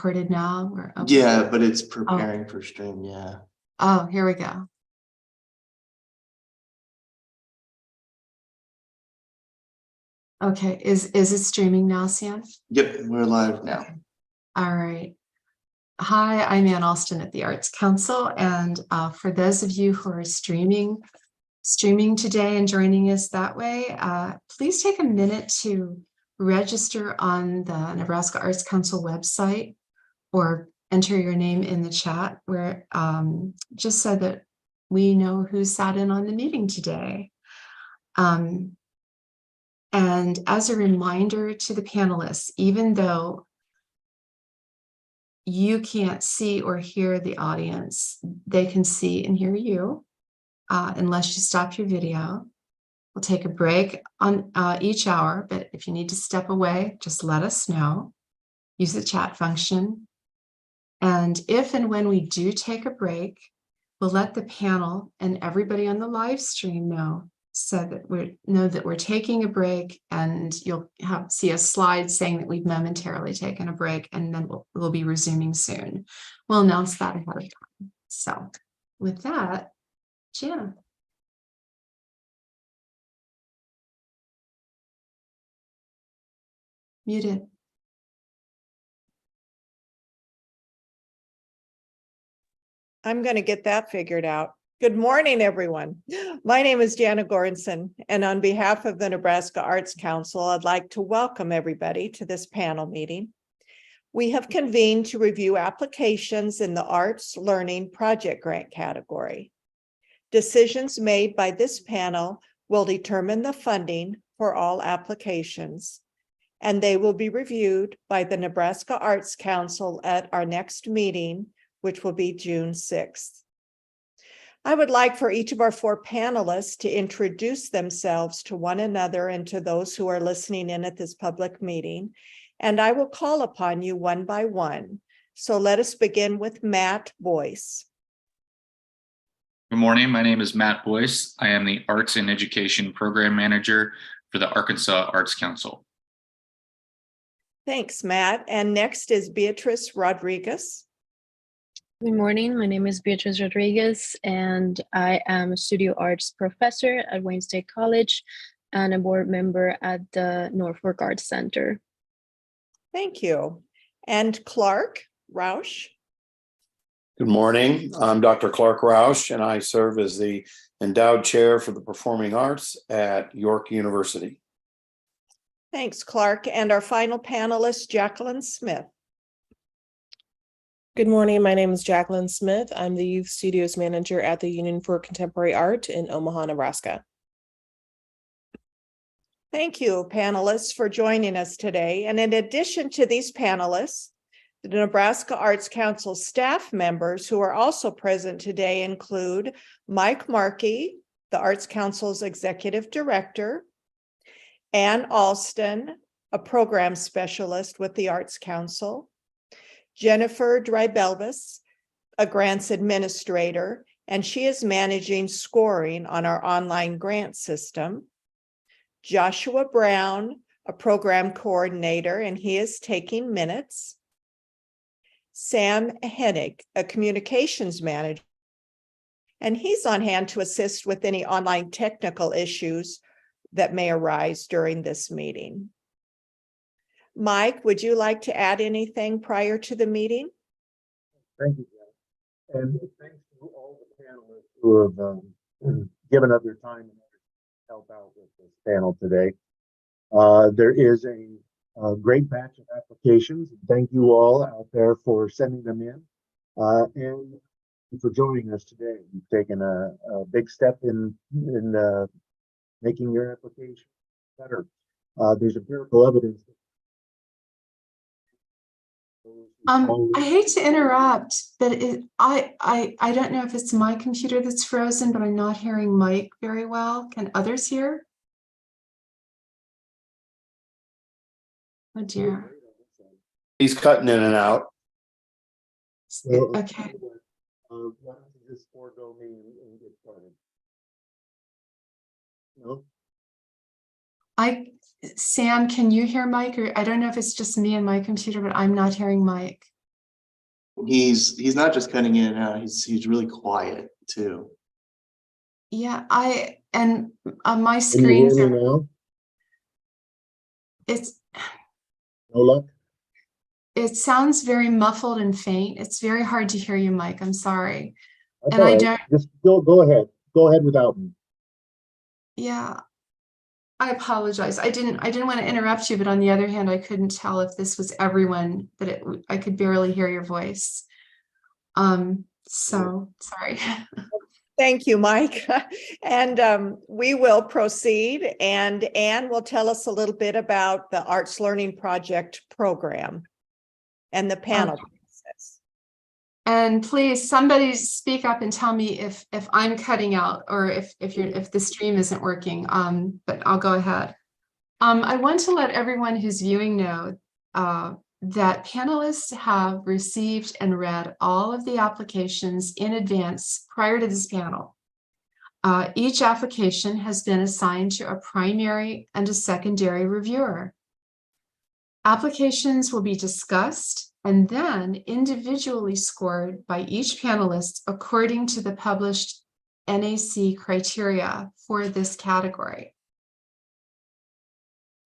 recorded now? Or, okay. Yeah, but it's preparing for stream. Yeah. Oh, here we go. Okay, is it streaming now, Sam? Yep, we're live now. All right. Hi, I'm Ann Alston at the Arts Council, and for those of you who are streaming today and joining us that way, please take a minute to register on the Nebraska Arts Council website or enter your name in the chat, where just so that we know who sat in on the meeting today. And as a reminder to the panelists, even though you can't see or hear the audience, they can see and hear you, unless you stop your video. We'll take a break on each hour, but if you need to step away, just let us know. Use the chat function. And if and when we do take a break, we'll let the panel and everybody on the live stream know, so that we're taking a break, and you'll see a slide saying that we've momentarily taken a break, and then we'll be resuming soon. We'll announce that ahead of time. So with that, Jana. Muted. I'm going to get that figured out. Good morning, everyone. My name is Jana Goranson, and on behalf of the Nebraska Arts Council, I'd like to welcome everybody to this panel meeting. We have convened to review applications in the Arts Learning Project Grant category. Decisions made by this panel will determine the funding for all applications, and they will be reviewed by the Nebraska Arts Council at our next meeting, which will be June 6th. I would like for each of our 4 panelists to introduce themselves to one another and to those who are listening in at this public meeting, and I will call upon you one by one. So let us begin with Matt Boyce. Good morning, my name is Matt Boyce. I am the Arts and Education Program Manager for the Arkansas Arts Council. Thanks, Matt. And next is Beatrice Rodriguez. Good morning, my name is Beatrice Rodriguez, and I am a studio arts professor at Wayne State College and a board member at the Norfolk Arts Center. Thank you. And Clark Rausch. Good morning, I'm Dr. Clark Rausch, and I serve as the Endowed Chair for the Performing Arts at York University. Thanks, Clark. And our final panelist, Jacqueline Smith. Good morning, my name is Jacqueline Smith. I'm the Youth Studios Manager at the Union for Contemporary Art in Omaha, Nebraska. Thank you, panelists, for joining us today. And in addition to these panelists, the Nebraska Arts Council staff members who are also present today include Mike Markey, the Arts Council's Executive Director, Ann Alston, a Program Specialist with the Arts Council, Jennifer Drybelvis, a grants administrator, and she is managing scoring on our online grant system. Joshua Brown, a program coordinator, and he is taking minutes. Sam Hennig, a communications manager, and he's on hand to assist with any online technical issues that may arise during this meeting. Mike, would you like to add anything prior to the meeting? Thank you, Jen. And thanks to all the panelists who have given up their time to help out with this panel today. There is a great batch of applications. Thank you all out there for sending them in and for joining us today. You've taken a big step in making your application better. There's empirical evidence. I hate to interrupt, but I don't know if it's my computer that's frozen, but I'm not hearing Mike very well. Can others hear? Oh dear. He's cutting in and out. Okay. Why don't you just forego me and get started? No? Sam, can you hear Mike? Or I don't know if it's just me and my computer, but I'm not hearing Mike. He's not just cutting in and out, he's really quiet too. Yeah, my Can you hear screens me are, now, it's, Ola? it sounds very muffled and faint. It's very hard to hear you, Mike. I'm sorry. That's And all I right. don't, Just go ahead. Go ahead without me. yeah, I apologize. I didn't want to interrupt you, but on the other hand, I couldn't tell if this was everyone, that I could barely hear your voice. So sorry. Thank you, Mike. And we will proceed, and Anne will tell us a little bit about the Arts Learning Project program and the panel process. And please, somebody speak up and tell me if I'm cutting out or if the stream isn't working. But I'll go ahead. I want to let everyone who's viewing know that panelists have received and read all of the applications in advance prior to this panel. Each application has been assigned to a primary and a secondary reviewer. Applications will be discussed and then individually scored by each panelist according to the published NAC criteria for this category.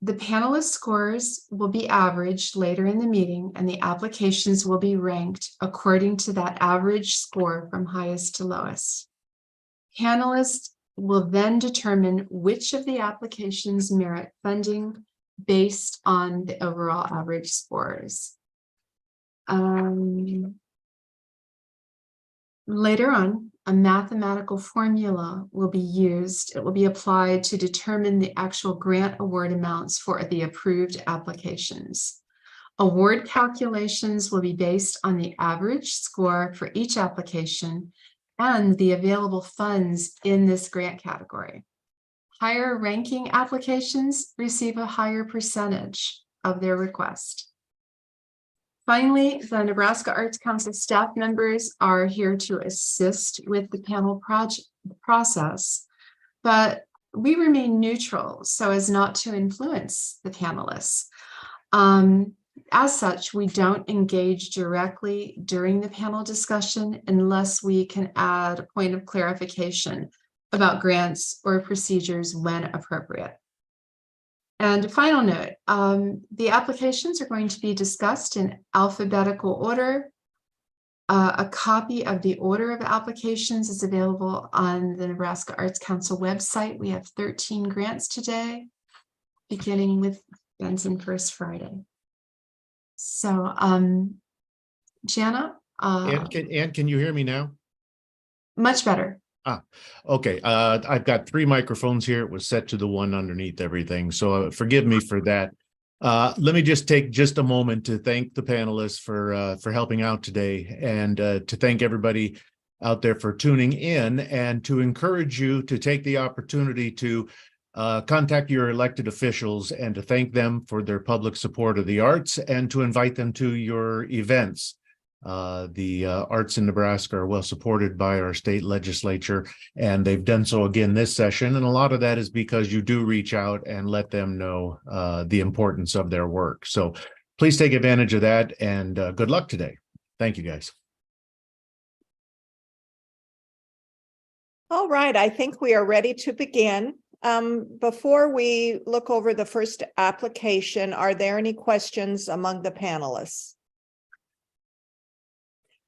The panelist scores will be averaged later in the meeting, and the applications will be ranked according to that average score from highest to lowest. Panelists will then determine which of the applications merit funding based on the overall average scores. Later on, a mathematical formula will be used. It will be applied to determine the actual grant award amounts for the approved applications. Award calculations will be based on the average score for each application and the available funds in this grant category. Higher ranking applications receive a higher percentage of their request. Finally, the Nebraska Arts Council staff members are here to assist with the panel process, but we remain neutral so as not to influence the panelists. As such, we don't engage directly during the panel discussion unless we can add a point of clarification about grants or procedures when appropriate. And a final note, the applications are going to be discussed in alphabetical order. A copy of the order of applications is available on the Nebraska Arts Council website. We have 13 grants today, beginning with Benson First Friday. So, Jana? Ann, can you hear me now? Much better. Okay. I've got 3 microphones here. It was set to the one underneath everything. So forgive me for that. Let me just take just a moment to thank the panelists for helping out today, and to thank everybody out there for tuning in, and to encourage you to take the opportunity to contact your elected officials and to thank them for their public support of the arts, and to invite them to your events. The arts in Nebraska are well supported by our state legislature, and they've done so again this session. And a lot of that is because you do reach out and let them know the importance of their work. So please take advantage of that, and good luck today. Thank you, guys. All right, I think we are ready to begin. Before we look over the first application, are there any questions among the panelists?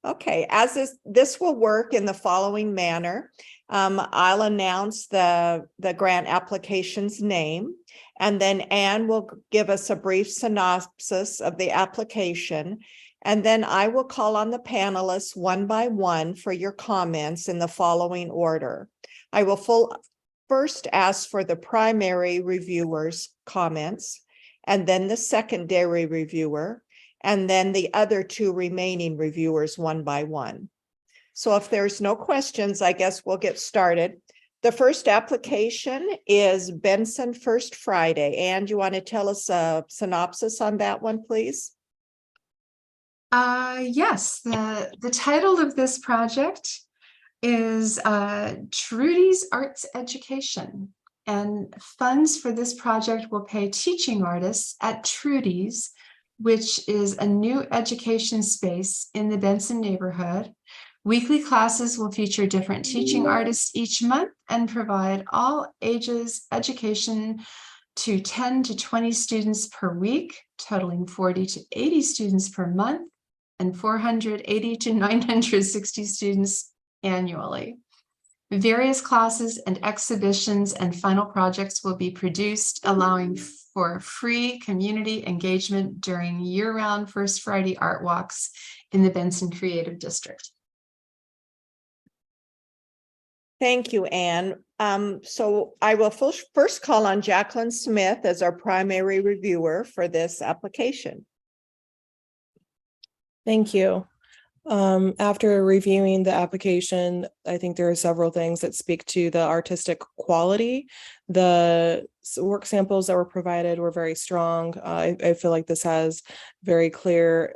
Okay, as this will work in the following manner. I'll announce the grant application's name, and then Anne will give us a brief synopsis of the application, and then I will call on the panelists one by one for your comments in the following order. I will first ask for the primary reviewer's comments, and then the secondary reviewer, and then the other 2 remaining reviewers one by one. So if there's no questions, I guess we'll get started. The first application is Benson First Friday. Anne, do you want to tell us a synopsis on that one, please? Yes, the title of this project is Trudy's Arts Education, and funds for this project will pay teaching artists at Trudy's which is a new education space in the Benson neighborhood. Weekly classes will feature different teaching artists each month and provide all ages education to 10 to 20 students per week, totaling 40 to 80 students per month and 480 to 960 students annually. Various classes and exhibitions and final projects will be produced, allowing for free community engagement during year-round First Friday art walks in the Benson Creative District. Thank you, Anne. So I will first call on Jacqueline Smith as our primary reviewer for this application. Thank you. After reviewing the application, I think there are several things that speak to the artistic quality. The work samples that were provided were very strong. I feel like this has very clear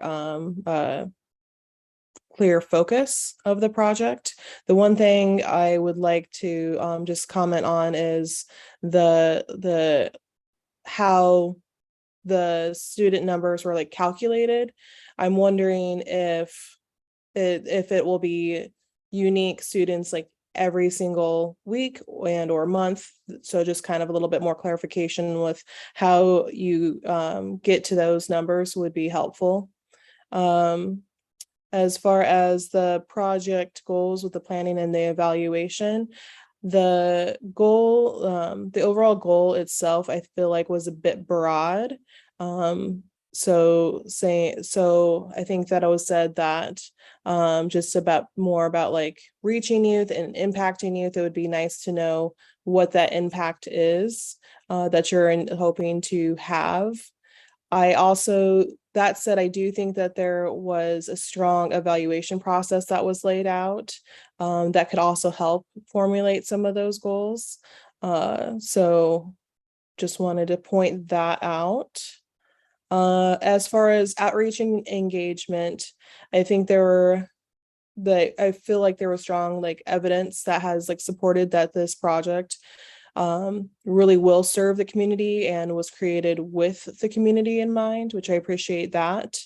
focus of the project. The one thing I would like to just comment on is the how the student numbers were like calculated. I'm wondering if it will be unique students like every single week and or month. So just kind of a little bit more clarification with how you get to those numbers would be helpful. As far as the project goals with the planning and the evaluation, the goal, the overall goal itself, I feel like was a bit broad. So I think that I was said that just about more about like reaching youth and impacting youth. It would be nice to know what that impact is that you're hoping to have. That said, I do think that there was a strong evaluation process that was laid out that could also help formulate some of those goals. So just wanted to point that out. As far as outreach and engagement, I think I feel like there was strong like evidence that has like supported that this project really will serve the community and was created with the community in mind, which I appreciate that.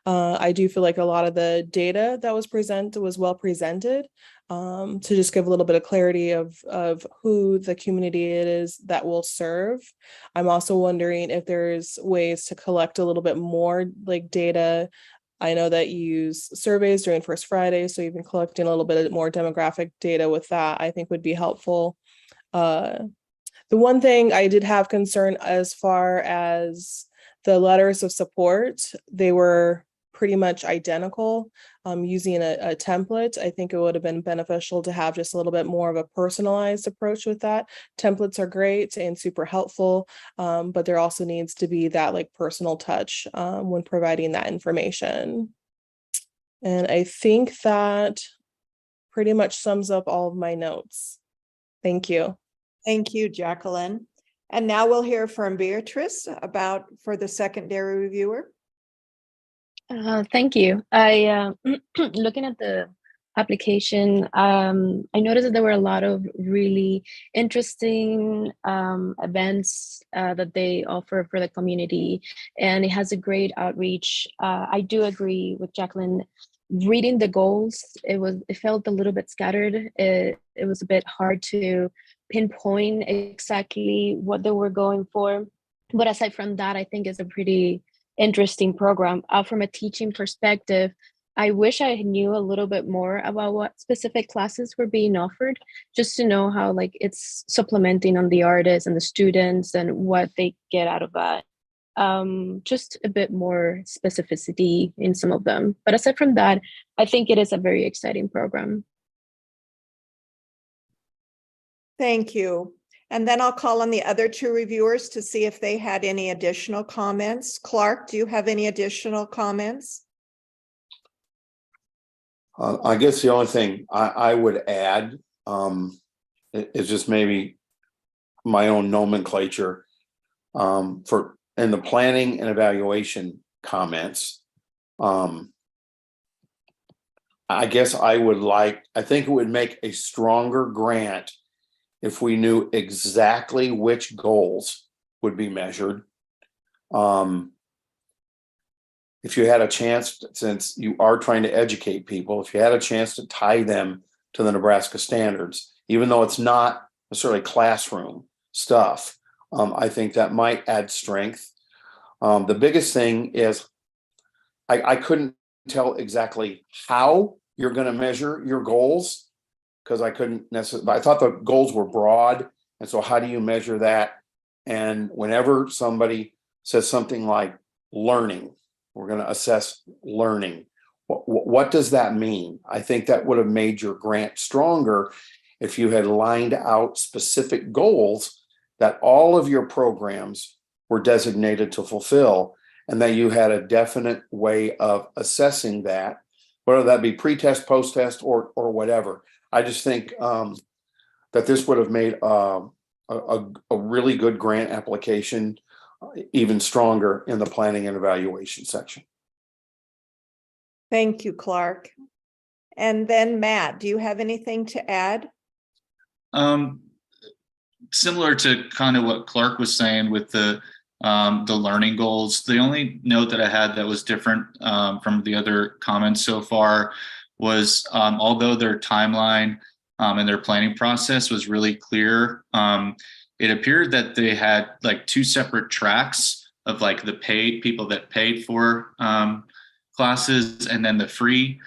I do feel like a lot of the data that was presented was well presented to just give a little bit of clarity of who the community it is that will serve. I'm also wondering if there's ways to collect a little bit more like data. I know that you use surveys during First Friday, so even collecting a little bit more demographic data with that, I think would be helpful. The one thing I did have concern as far as the letters of support, they were pretty much identical. Using a template, I think it would have been beneficial to have just a little bit more of a personalized approach with that. Templates are great and super helpful, but there also needs to be that like personal touch when providing that information. And I think that pretty much sums up all of my notes. Thank you. Thank you, Jacqueline. And now we'll hear from Beatrice for the secondary reviewer. Thank you. I looking at the application, I noticed that there were a lot of really interesting events that they offer for the community, and it has a great outreach. I do agree with Jacqueline. Reading the goals, it felt a little bit scattered. It was a bit hard to pinpoint exactly what they were going for. But aside from that, I think it's a pretty interesting program. From a teaching perspective, I wish I knew a little bit more about what specific classes were being offered, just to know how like it's supplementing on the artists and the students and what they get out of that. Just a bit more specificity in some of them. But aside from that, I think it is a very exciting program. Thank you. And then I'll call on the other two reviewers to see if they had any additional comments. Clark, do you have any additional comments? I guess the only thing I would add is just maybe my own nomenclature in the planning and evaluation comments. I guess I think it would make a stronger grant if we knew exactly which goals would be measured. if you had a chance, since you are trying to educate people, if you had a chance to tie them to the Nebraska standards, even though it's not necessarily classroom stuff, I think that might add strength. The biggest thing is I couldn't tell exactly how you're going to measure your goals, because I couldn't necessarily, I thought the goals were broad. And so how do you measure that? And whenever somebody says something like learning, we're going to assess learning. What does that mean? I think that would have made your grant stronger if you had lined out specific goals that all of your programs were designated to fulfill, and that you had a definite way of assessing that, whether that be pre-test, post-test, or whatever. I just think that this would have made a really good grant application even stronger in the planning and evaluation section. Thank you, Clark. And then Matt, do you have anything to add? Similar to kind of what Clark was saying with the learning goals. The only note that I had that was different from the other comments so far was although their timeline and their planning process was really clear, it appeared that they had like two separate tracks of like the paid people that paid for classes and then the free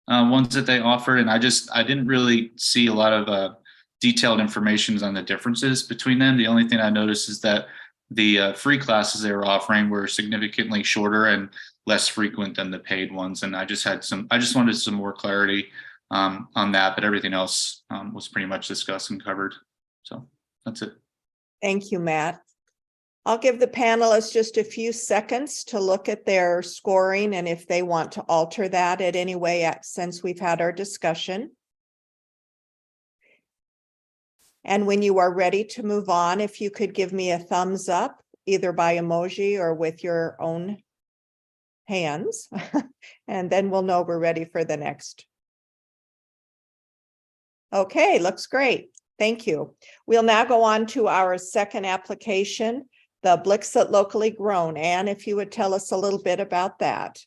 ones that they offered. And I didn't really see a lot of detailed information on the differences between them. The only thing I noticed is that the free classes they were offering were significantly shorter and less frequent than the paid ones. And I just wanted some more clarity on that, but everything else was pretty much discussed and covered. So that's it. Thank you, Matt. I'll give the panelists just a few seconds to look at their scoring and if they want to alter that in any way since we've had our discussion. And when you are ready to move on, if you could give me a thumbs up, either by emoji or with your own hands, and then we'll know we're ready for the next. Okay, looks great. Thank you. We'll now go on to our second application, the Blixit Locally Grown. Anne, if you would tell us a little bit about that.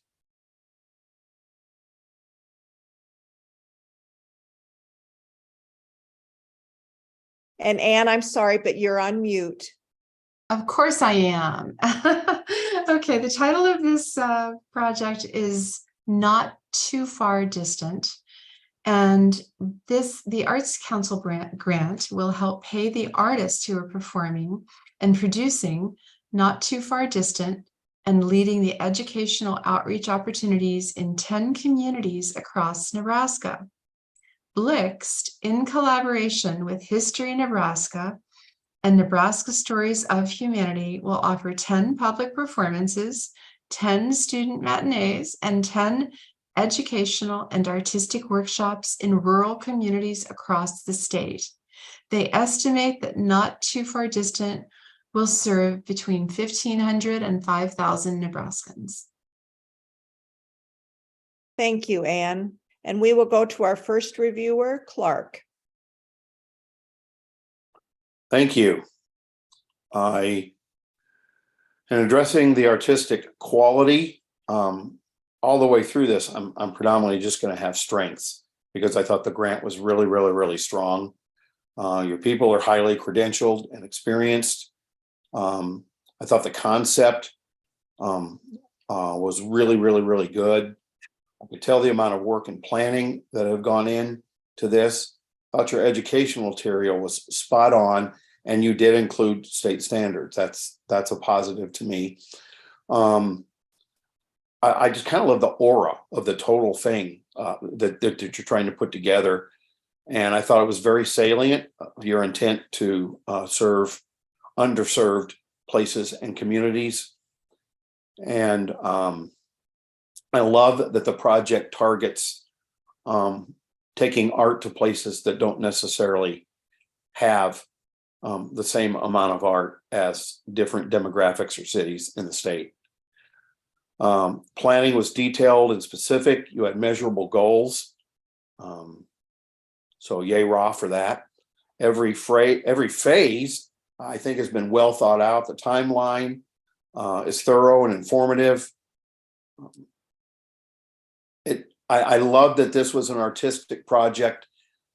And Anne, I'm sorry, but you're on mute. Of course I am. Okay, the title of this project is Not Too Far Distant. And the Arts Council grant will help pay the artists who are performing and producing Not Too Far Distant and leading the educational outreach opportunities in 10 communities across Nebraska. Blixt, in collaboration with History Nebraska and Nebraska Stories of Humanity, will offer 10 public performances, 10 student matinees, and 10 educational and artistic workshops in rural communities across the state. They estimate that Not Too Far Distant will serve between 1,500 and 5,000 Nebraskans. Thank you, Anne. And we will go to our first reviewer, Clark. Thank you. In addressing the artistic quality, all the way through this, I'm predominantly just going to have strengths because I thought the grant was really, really, really strong. Your people are highly credentialed and experienced. I thought the concept was really, really, really good. I could tell the amount of work and planning that have gone into this. I thought your educational material was spot on, and you did include state standards. That's a positive to me. I just kind of love the aura of the total thing that you're trying to put together. And I thought it was very salient, your intent to serve underserved places and communities. And I love that the project targets taking art to places that don't necessarily have the same amount of art as different demographics or cities in the state. Planning was detailed and specific. You had measurable goals. So yay rah for that. Every phase, I think, has been well thought out. The timeline is thorough and informative. I love that this was an artistic project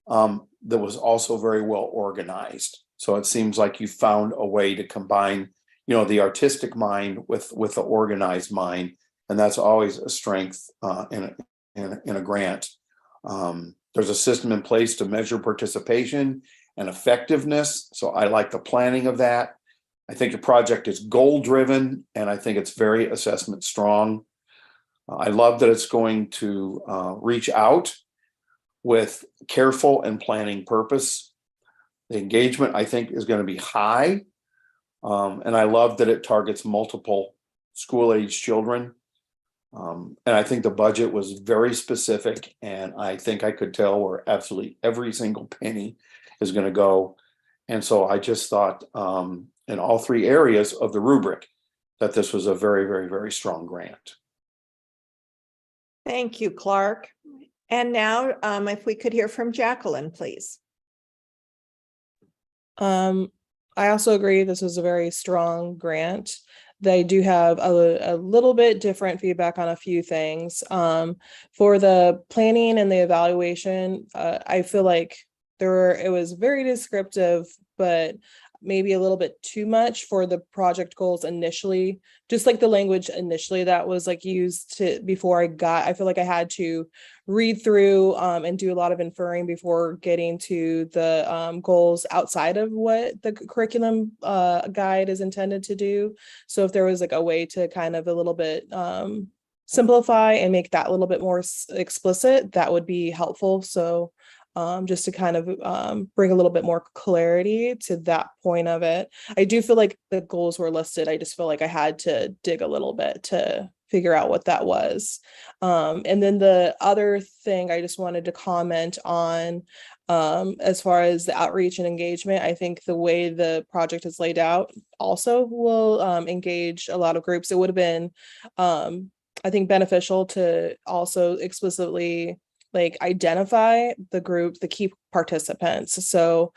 that was also very well organized. So it seems like you found a way to combine, the artistic mind with the organized mind, and that's always a strength in a grant. There's a system in place to measure participation and effectiveness. So I like the planning of that. I think the project is goal driven, and I think it's very assessment strong. I love that it's going to reach out with careful and planning purpose. The engagement, I think, is going to be high. And I love that it targets multiple school-age children. And I think the budget was very specific, and I think I could tell where absolutely every single penny is going to go. And so I just thought in all three areas of the rubric that this was a very, very, very strong grant. Thank you, Clark. And now if we could hear from Jacqueline, please. I also agree this was a very strong grant. They do have a little bit different feedback on a few things. For the planning and the evaluation, I feel like it was very descriptive, but maybe a little bit too much for the project goals initially, just like the language initially that was like used before I feel like I had to read through and do a lot of inferring before getting to the goals outside of what the curriculum guide is intended to do. So if there was like a way to kind of a little bit simplify and make that a little bit more explicit, that would be helpful. So just to kind of bring a little bit more clarity to that point of it. I do feel like the goals were listed. I just feel like I had to dig a little bit to figure out what that was. And then the other thing I just wanted to comment on, as far as the outreach and engagement, I think the way the project is laid out also will engage a lot of groups. It would have been, I think, beneficial to also explicitly identify the key participants. So,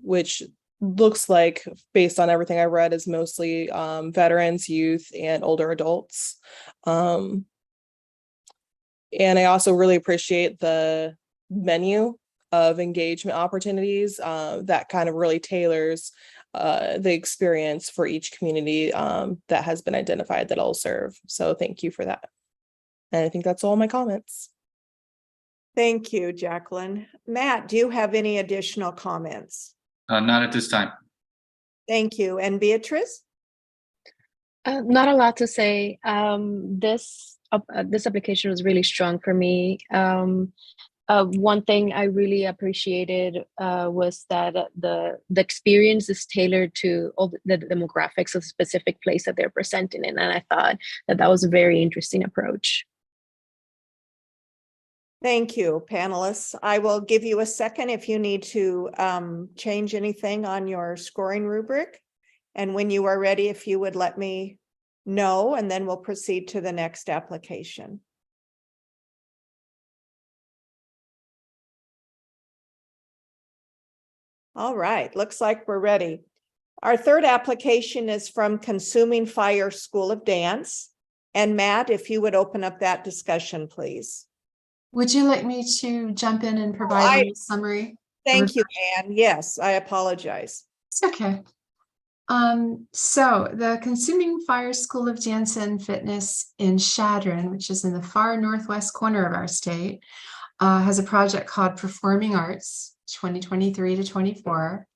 which looks like, based on everything I read, is mostly veterans, youth, and older adults. And I also really appreciate the menu of engagement opportunities that kind of really tailors the experience for each community that has been identified that I'll serve. So thank you for that. And I think that's all my comments. Thank you, Jacqueline. Matt, do you have any additional comments? Not at this time. Thank you. And Beatrice? Not a lot to say. This application was really strong for me. One thing I really appreciated was that the experience is tailored to all the demographics of the specific place that they're presenting in, and I thought that was a very interesting approach. Thank you, panelists. I will give you a second if you need to change anything on your scoring rubric. And when you are ready, if you would let me know, and then we'll proceed to the next application. All right, looks like we're ready. Our third application is from Consuming Fire School of Dance. And Matt, if you would open up that discussion, please. Would you like me to jump in and provide a little summary? Thank you, Anne. Yes, I apologize. It's okay. So the Consuming Fire School of Dance and Fitness in Chadron, which is in the far northwest corner of our state, has a project called Performing Arts 2023 to 24.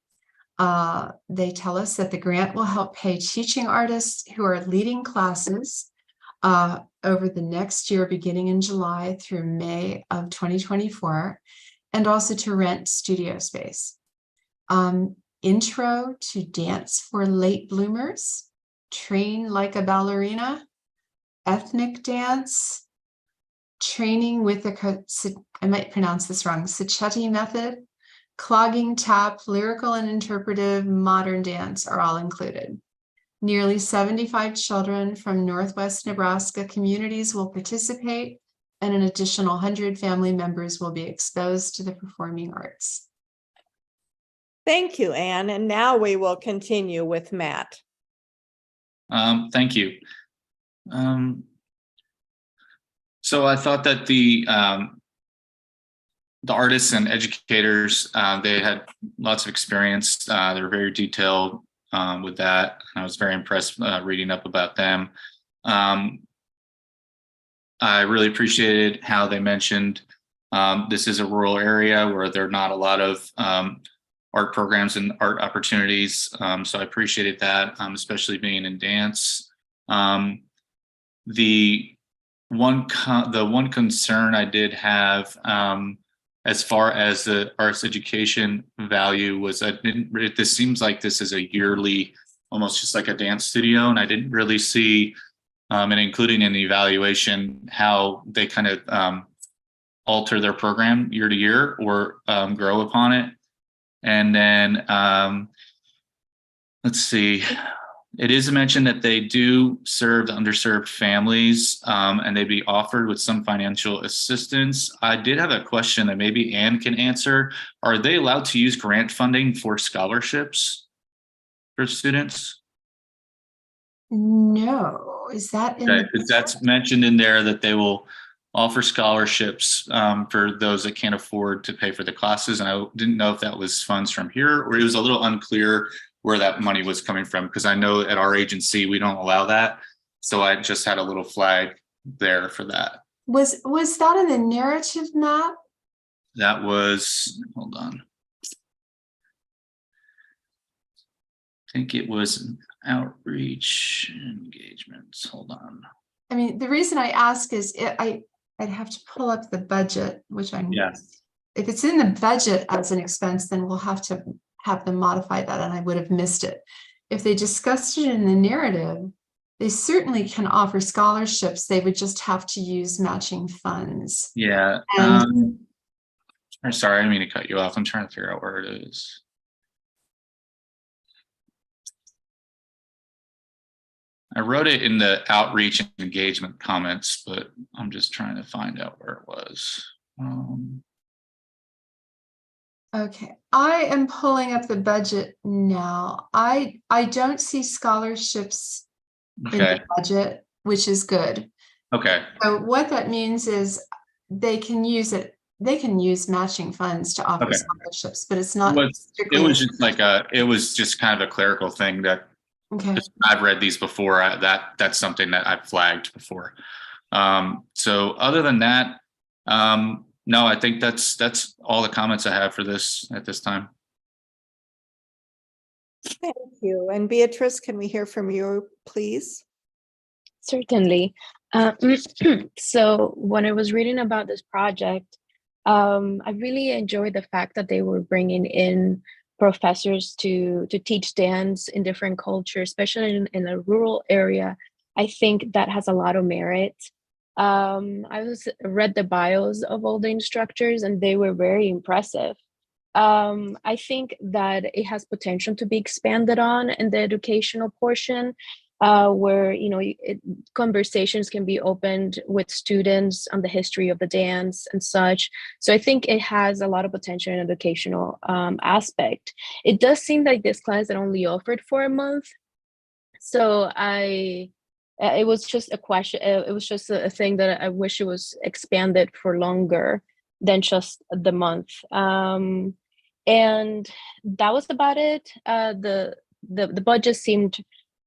They tell us that the grant will help pay teaching artists who are leading classes over the next year, beginning in July through May of 2024, and also to rent studio space. Intro to Dance for Late Bloomers, Train Like a Ballerina, Ethnic Dance, Training with the, I might pronounce this wrong, Sacchetti Method, Clogging Tap, Lyrical and Interpretive Modern Dance are all included. Nearly 75 children from Northwest Nebraska communities will participate, and an additional 100 family members will be exposed to the performing arts. Thank you, Anne. And now we will continue with Matt. Thank you. So I thought that the artists and educators, they had lots of experience. They were very detailed with that. I was very impressed reading up about them. I really appreciated how they mentioned this is a rural area where there are not a lot of art programs and art opportunities. So I appreciated that, especially being in dance. The one concern I did have as far as the arts education value was this seems like this is a yearly, almost just like a dance studio, and I didn't really see and including in the evaluation how they kind of alter their program year to year or grow upon it. And then let's see, it is mentioned that they do serve the underserved families and they'd be offered with some financial assistance. I did have a question that maybe Anne can answer. Are they allowed to use grant funding for scholarships for students? No, is that in Okay, that's mentioned in there that they will offer scholarships for those that can't afford to pay for the classes. And I didn't know if that was funds from here or it was a little unclear where that money was coming from, because I know at our agency, we don't allow that. So I just had a little flag there for that. Was that in the narrative map? That was, hold on. I think it was outreach engagements. Hold on. I mean, the reason I ask is I'd have to pull up the budget, which I'm. Yes. If it's in the budget as an expense, then we'll have to have them modify that, and I would have missed it. If they discussed it in the narrative, they certainly can offer scholarships. They would just have to use matching funds. Yeah. And I'm sorry, I didn't mean to cut you off. I'm trying to figure out where it is. I wrote it in the outreach and engagement comments, but I'm just trying to find out where it was. okay, I am pulling up the budget now. I don't see scholarships in Okay. the budget, which is good. Okay. So what that means is they can use it. They can use matching funds to offer Okay. scholarships, but it's not. It was just like it was just kind of a clerical thing that. Okay. I've read these before. That's something that I've flagged before. So other than that, no, I think that's all the comments I have for this at this time. Thank you. And Beatrice, can we hear from you, please? Certainly. So when I was reading about this project, I really enjoyed the fact that they were bringing in professors to teach dance in different cultures, especially in a rural area. I think that has a lot of merit. I read the bios of all the instructors and they were very impressive. I think that it has potential to be expanded on in the educational portion, where conversations can be opened with students on the history of the dance and such. So I think it has a lot of potential in educational aspect. It does seem like this class is only offered for a month, so it was just a question. It was just a thing that I wish it was expanded for longer than just the month. And that was about it. The budget seemed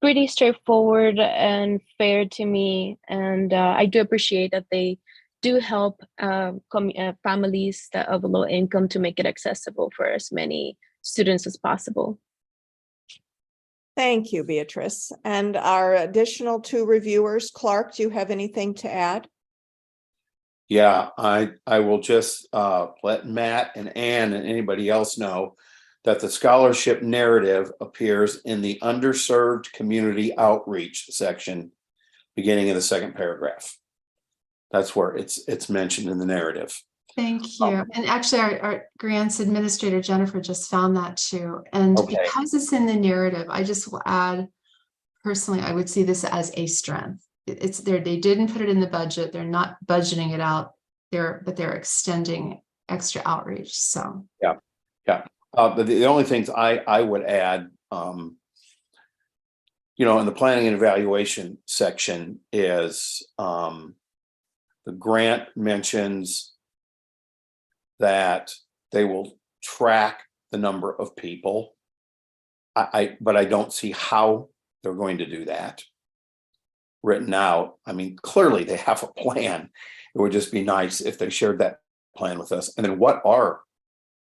pretty straightforward and fair to me, and I do appreciate that they do help families that of low income to make it accessible for as many students as possible. Thank you, Beatrice. And our additional two reviewers, Clark, do you have anything to add? Yeah, I will just let Matt and Ann and anybody else know that the scholarship narrative appears in the underserved community outreach section, beginning of the second paragraph. That's where it's mentioned in the narrative. Thank you. And actually our grants administrator, Jennifer, just found that too. And Okay. because it's in the narrative, I just will add, personally, I would see this as a strength. It's there. They didn't put it in the budget. They're not budgeting it out there, but they're extending extra outreach. So yeah. But the only things I would add, in the planning and evaluation section is The grant mentions that they will track the number of people. But I don't see how they're going to do that written out. I mean, clearly they have a plan. It would just be nice if they shared that plan with us. And then what are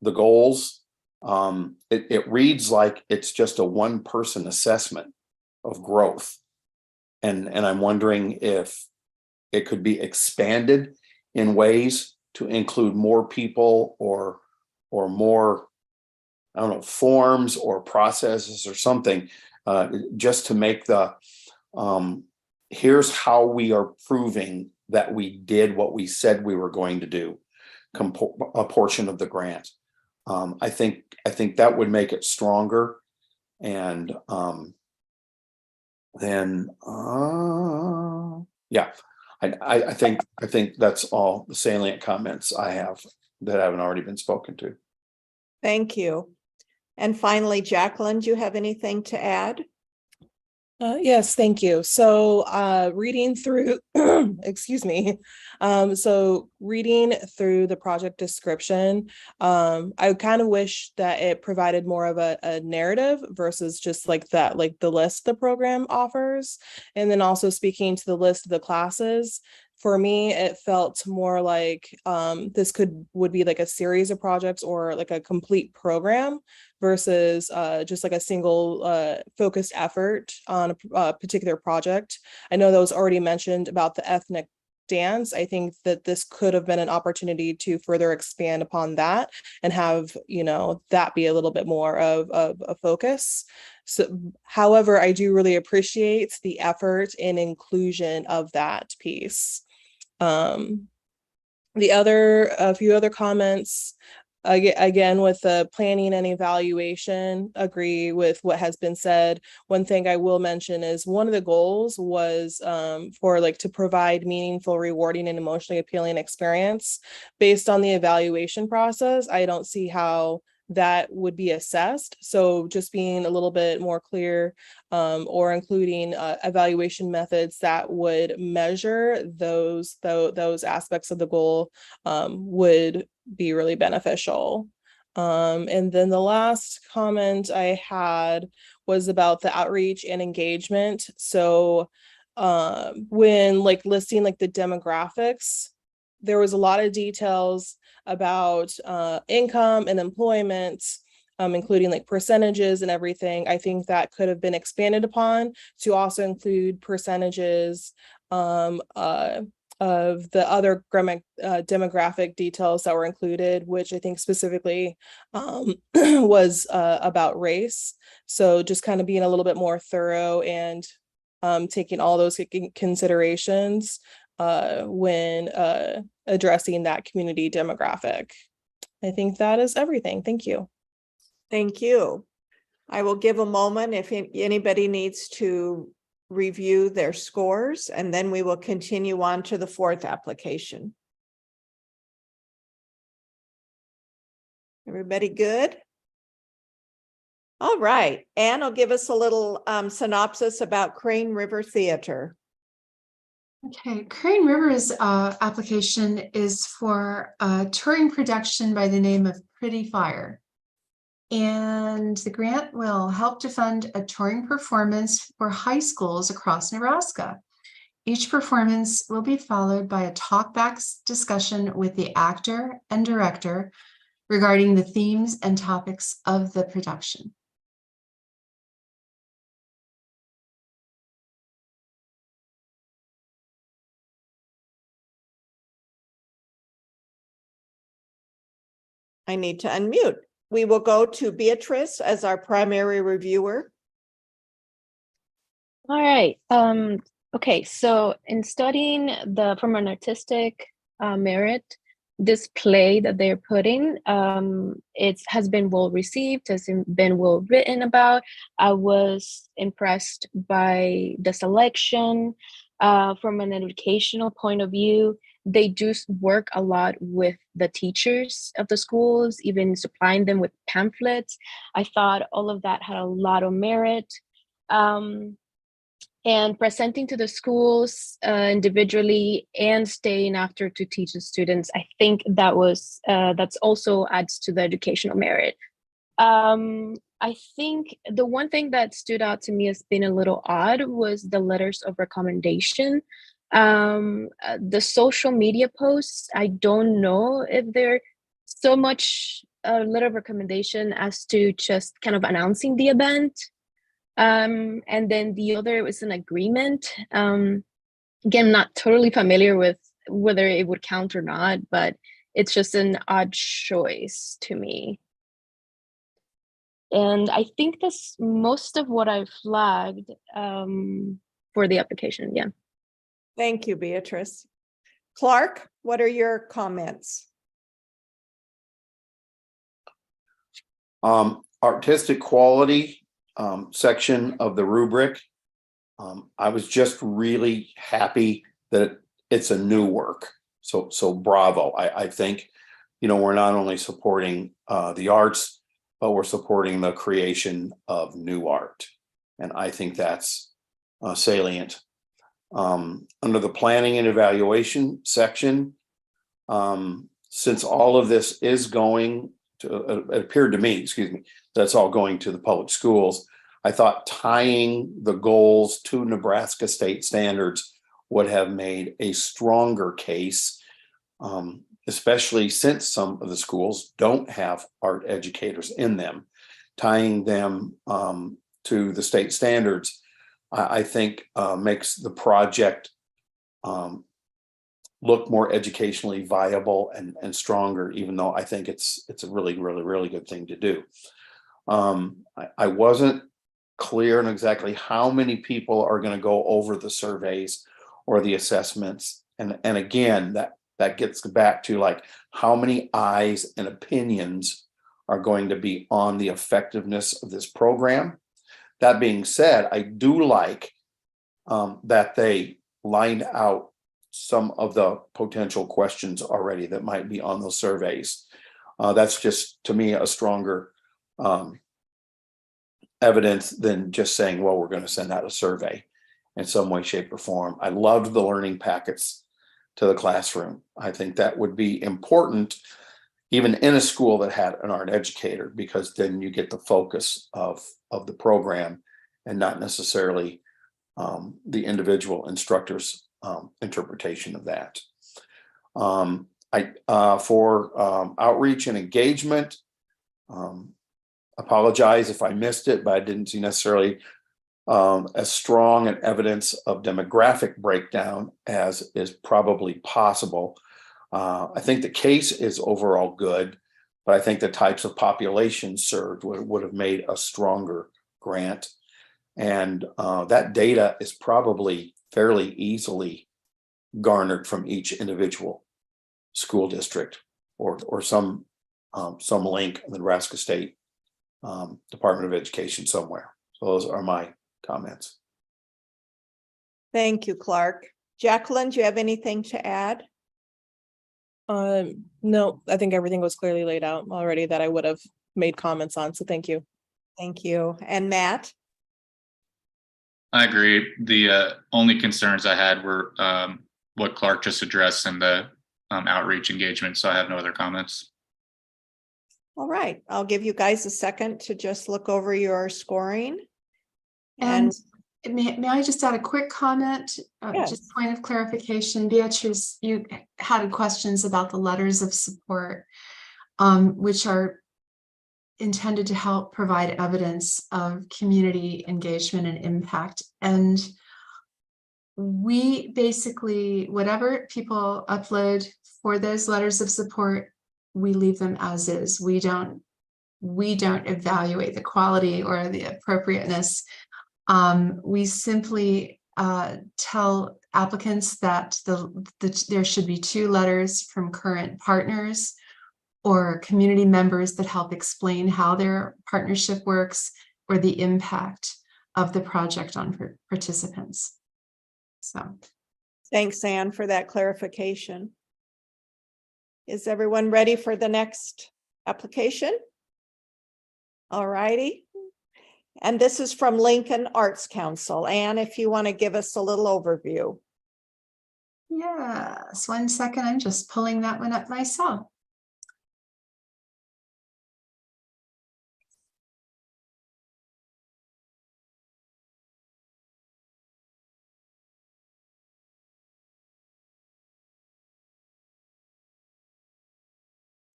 the goals? It reads like it's just a one-person assessment of growth. And I'm wondering if it could be expanded in ways to include more people or more, I don't know, forms or processes or something, just to make the, here's how we are proving that we did what we said we were going to do, a portion of the grant. I think that would make it stronger. And then, yeah, I think that's all the salient comments I have that haven't already been spoken to. Thank you. And finally, Jacqueline, do you have anything to add? Yes, thank you. So reading through, excuse me. So reading through the project description, I kind of wish that it provided more of a narrative versus just like that, like the list the program offers. And then also speaking to the list of the classes. For me, it felt more like this would be like a series of projects or like a complete program versus just like a single focused effort on a particular project. I know that was already mentioned about the ethnic dance. I think that this could have been an opportunity to further expand upon that and have, you know, that be a little bit more of a focus. So, however, I do really appreciate the effort and inclusion of that piece. A few other comments, again, with the planning and evaluation, agree with what has been said. One thing I will mention is one of the goals was for like to provide meaningful, rewarding, and emotionally appealing experience. Based on the evaluation process, I don't see how that would be assessed. So just being a little bit more clear, or including evaluation methods that would measure those aspects of the goal would be really beneficial. And then the last comment I had was about the outreach and engagement. So when like listing like the demographics, there was a lot of details about income and employment, including like percentages and everything. I think that could have been expanded upon to also include percentages of the other demographic details that were included, which I think specifically was about race. So just kind of being a little bit more thorough and taking all those considerations when addressing that community demographic. I think that is everything. Thank you. Thank you. I will give a moment if anybody needs to review their scores, and then we will continue on to the fourth application. Everybody good? All right. Anne will give us a little synopsis about Crane River Theater. Okay, Crane River's application is for a touring production by the name of Pretty Fire. And the grant will help to fund a touring performance for high schools across Nebraska. Each performance will be followed by a talkback discussion with the actor and director regarding the themes and topics of the production. I need to unmute. We will go to Beatrice as our primary reviewer. All right. Okay, so in studying from an artistic merit, this play that they're putting, it has been well received, has been well written about. I was impressed by the selection. From an educational point of view, they do work a lot with the teachers of the schools, even supplying them with pamphlets. I thought all of that had a lot of merit. and presenting to the schools individually and staying after to teach the students. I think that's also adds to the educational merit. I think the one thing that stood out to me as being a little odd was the letters of recommendation. The social media posts, I don't know if they're so much a letter of recommendation as to just kind of announcing the event. And then the other was an agreement. Again, not totally familiar with whether it would count or not, but it's just an odd choice to me. And I think that's most of what I flagged for the application. Yeah. Thank you, Beatrice. Clark, what are your comments? Artistic quality section of the rubric. I was just really happy that it's a new work. So bravo. I think, we're not only supporting the arts, but we're supporting the creation of new art. And I think that's salient. Under the planning and evaluation section, since all of this is going to, it appeared to me, that's all going to the public schools, I thought tying the goals to Nebraska state standards would have made a stronger case, especially since some of the schools don't have art educators in them. Tying them to the state standards, I think makes the project look more educationally viable and stronger, even though I think it's a really, really, really good thing to do. I wasn't clear on exactly how many people are going to go over the surveys or the assessments. And again, that gets back to like how many eyes and opinions are going to be on the effectiveness of this program. That being said, I do like that they lined out some of the potential questions already that might be on those surveys. That's just, to me, a stronger evidence than just saying, well, we're going to send out a survey in some way, shape, or form. I loved the learning packets to the classroom. I think that would be important even in a school that had an art educator, because then you get the focus of the program and not necessarily the individual instructor's interpretation of that. For outreach and engagement, apologize if I missed it, but I didn't see necessarily as strong an evidence of demographic breakdown as is probably possible. I think the case is overall good, but I think the types of populations served would have made a stronger grant. And that data is probably fairly easily garnered from each individual school district or some link in the Nebraska State Department of Education somewhere. So those are my comments. Thank you, Clark. Jacqueline, do you have anything to add? No, I think everything was clearly laid out already that I would have made comments on. So thank you. Thank you. And Matt? I agree. The only concerns I had were what Clark just addressed and the outreach engagement. So I have no other comments. All right. I'll give you guys a second to just look over your scoring. And may I just add a quick comment? Yes. Just point of clarification. Beatrice, you had questions about the letters of support, which are intended to help provide evidence of community engagement and impact. And we basically, whatever people upload for those letters of support, we leave them as is. We don't evaluate the quality or the appropriateness. We simply tell applicants that there should be 2 letters from current partners or community members that help explain how their partnership works or the impact of the project on participants. So, Thanks, Anne, for that clarification. Is everyone ready for the next application? All righty. And this is from Lincoln Arts Council. Anne, if you want to give us a little overview. Yes, 1 second. I'm just pulling that one up myself.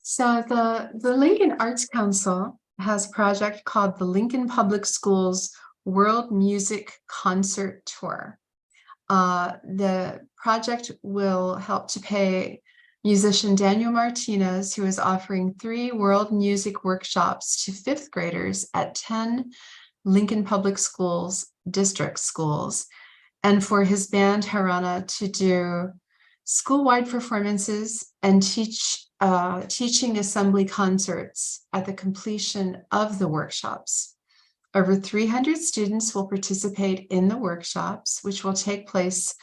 So the Lincoln Arts Council has a project called the Lincoln Public Schools World Music Concert Tour. The project will help to pay musician Daniel Martinez, who is offering 3 world music workshops to 5th graders at 10 Lincoln Public Schools district schools, and for his band Harana to do school-wide performances and teaching assembly concerts at the completion of the workshops. Over 300 students will participate in the workshops, which will take place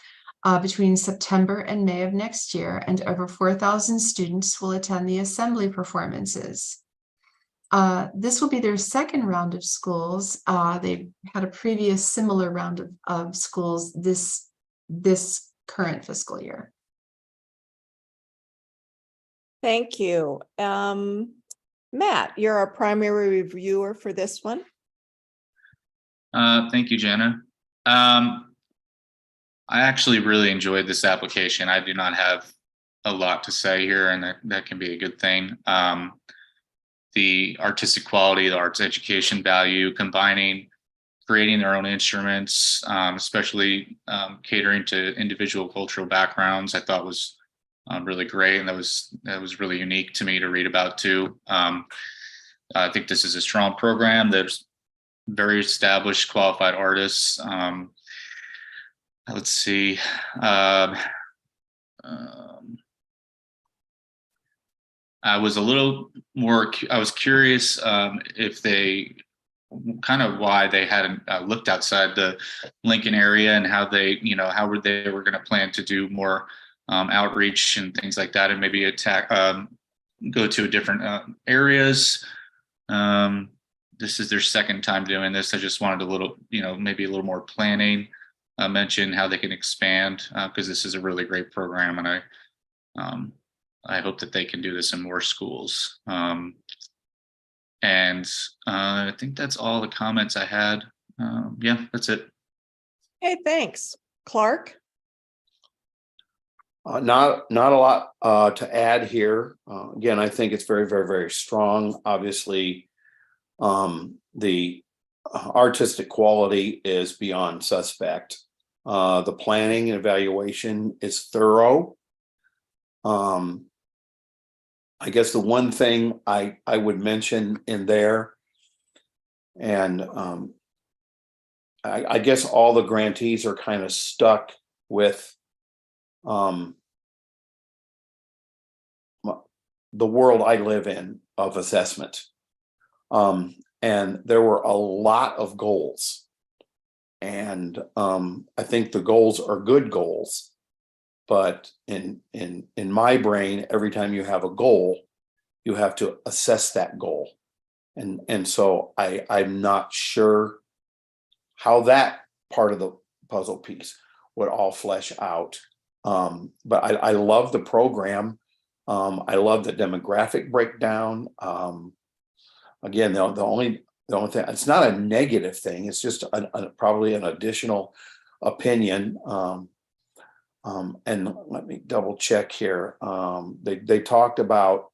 between September and May of next year, and over 4,000 students will attend the assembly performances. This will be their second round of schools. They had a previous similar round of schools this current fiscal year. Thank you. Matt, you're our primary reviewer for this one. Thank you, Jana. I actually really enjoyed this application. I do not have a lot to say here, and that can be a good thing. The artistic quality, the arts education value, creating their own instruments, especially catering to individual cultural backgrounds, I thought was really great, and that was really unique to me to read about too. I think this is a strong program. There's very established, qualified artists. Let's see. I was curious if they why they hadn't looked outside the Lincoln area, and how they were going to plan to do more outreach and things like that, and maybe go to different areas. This is their second time doing this. I just wanted maybe a little more planning. Mention how they can expand, because this is a really great program, and I hope that they can do this in more schools. And I think that's all the comments I had. Yeah, that's it. Hey, thanks. Clark? Not a lot to add here. Again, I think it's very, very, very strong. Obviously, the artistic quality is beyond suspect. The planning and evaluation is thorough. I guess the one thing I would mention in there, and I guess all the grantees are kind of stuck with the world I live in of assessment. And there were a lot of goals. And I think the goals are good goals. But in my brain, every time you have a goal, you have to assess that goal. And so I'm not sure how that part of the puzzle piece would all flesh out. But I love the program. I love the demographic breakdown. Again, the only thing, it's not a negative thing. It's just probably an additional opinion. And let me double check here. They talked about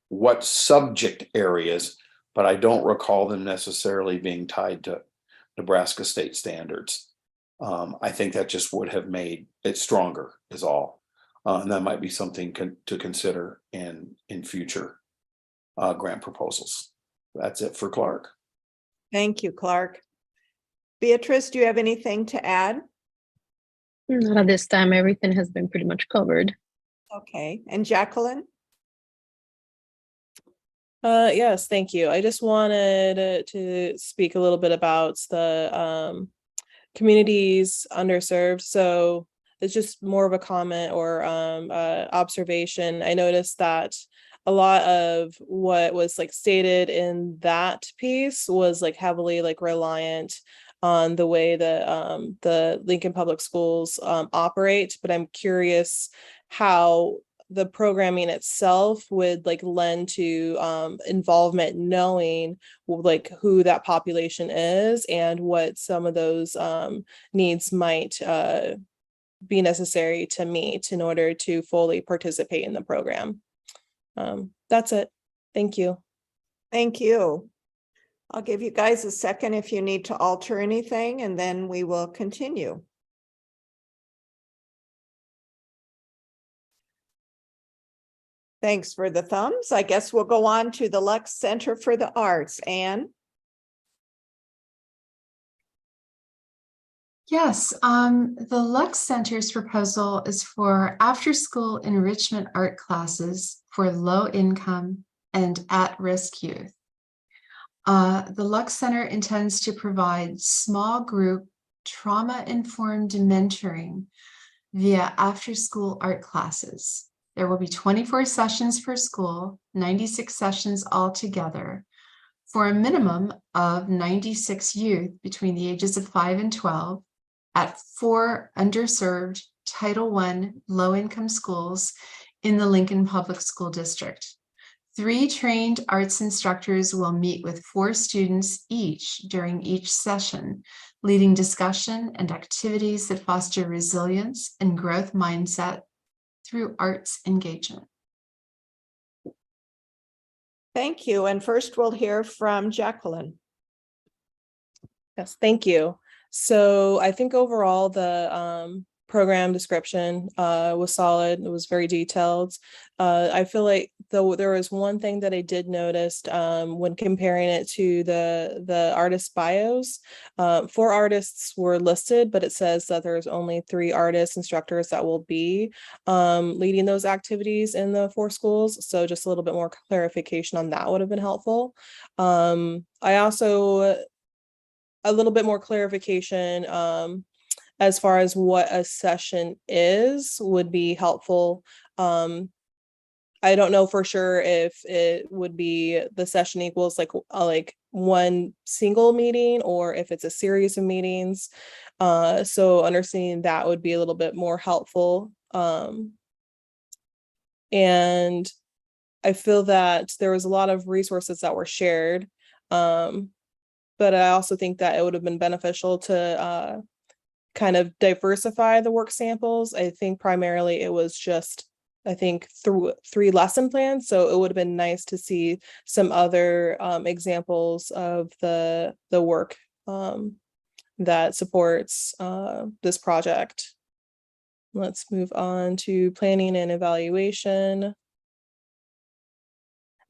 what subject areas, but I don't recall them necessarily being tied to Nebraska state standards. I think that just would have made it stronger is all. And that might be something to consider in future grant proposals. That's it for Clark. Thank you, Clark. Beatrice, do you have anything to add? Not at this time. Everything has been pretty much covered. Okay. And Jacqueline? Yes, thank you. I just wanted to speak a little bit about the communities underserved. So it's just more of a comment or observation. I noticed that a lot of what was like stated in that piece was like heavily like reliant on the way that the Lincoln Public Schools operate, but I'm curious how the programming itself would like lend to involvement, knowing like who that population is and what some of those needs might be necessary to meet in order to fully participate in the program. That's it. Thank you. Thank you. I'll give you guys a second if you need to alter anything, and then we will continue. Thanks for the thumbs. I guess we'll go on to the Lux Center for the Arts. Anne? Yes, the Lux Center's proposal is for after-school enrichment art classes for low-income and at-risk youth. The Lux Center intends to provide small group trauma-informed mentoring via after-school art classes. There will be 24 sessions per school, 96 sessions altogether, for a minimum of 96 youth between the ages of 5 and 12 at 4 underserved Title I low-income schools in the Lincoln Public School District. 3 trained arts instructors will meet with 4 students each during each session, leading discussion and activities that foster resilience and growth mindset through arts engagement. Thank you. And first we'll hear from Jacqueline. Yes, thank you. So I think overall the program description was solid. It was very detailed. I feel like though there was one thing that I did notice when comparing it to the artist bios. 4 artists were listed, but it says that there's only 3 artist instructors that will be leading those activities in the 4 schools. So just a little bit more clarification on that would have been helpful. I also a little bit more clarification as far as what a session is would be helpful. I don't know for sure if it would be the session equals like one single meeting or if it's a series of meetings. So understanding that would be a little bit more helpful. And I feel that there was a lot of resources that were shared. But I also think that it would have been beneficial to kind of diversify the work samples. I think primarily it was just, I think, through 3 lesson plans. So it would have been nice to see some other examples of the work that supports this project. Let's move on to planning and evaluation.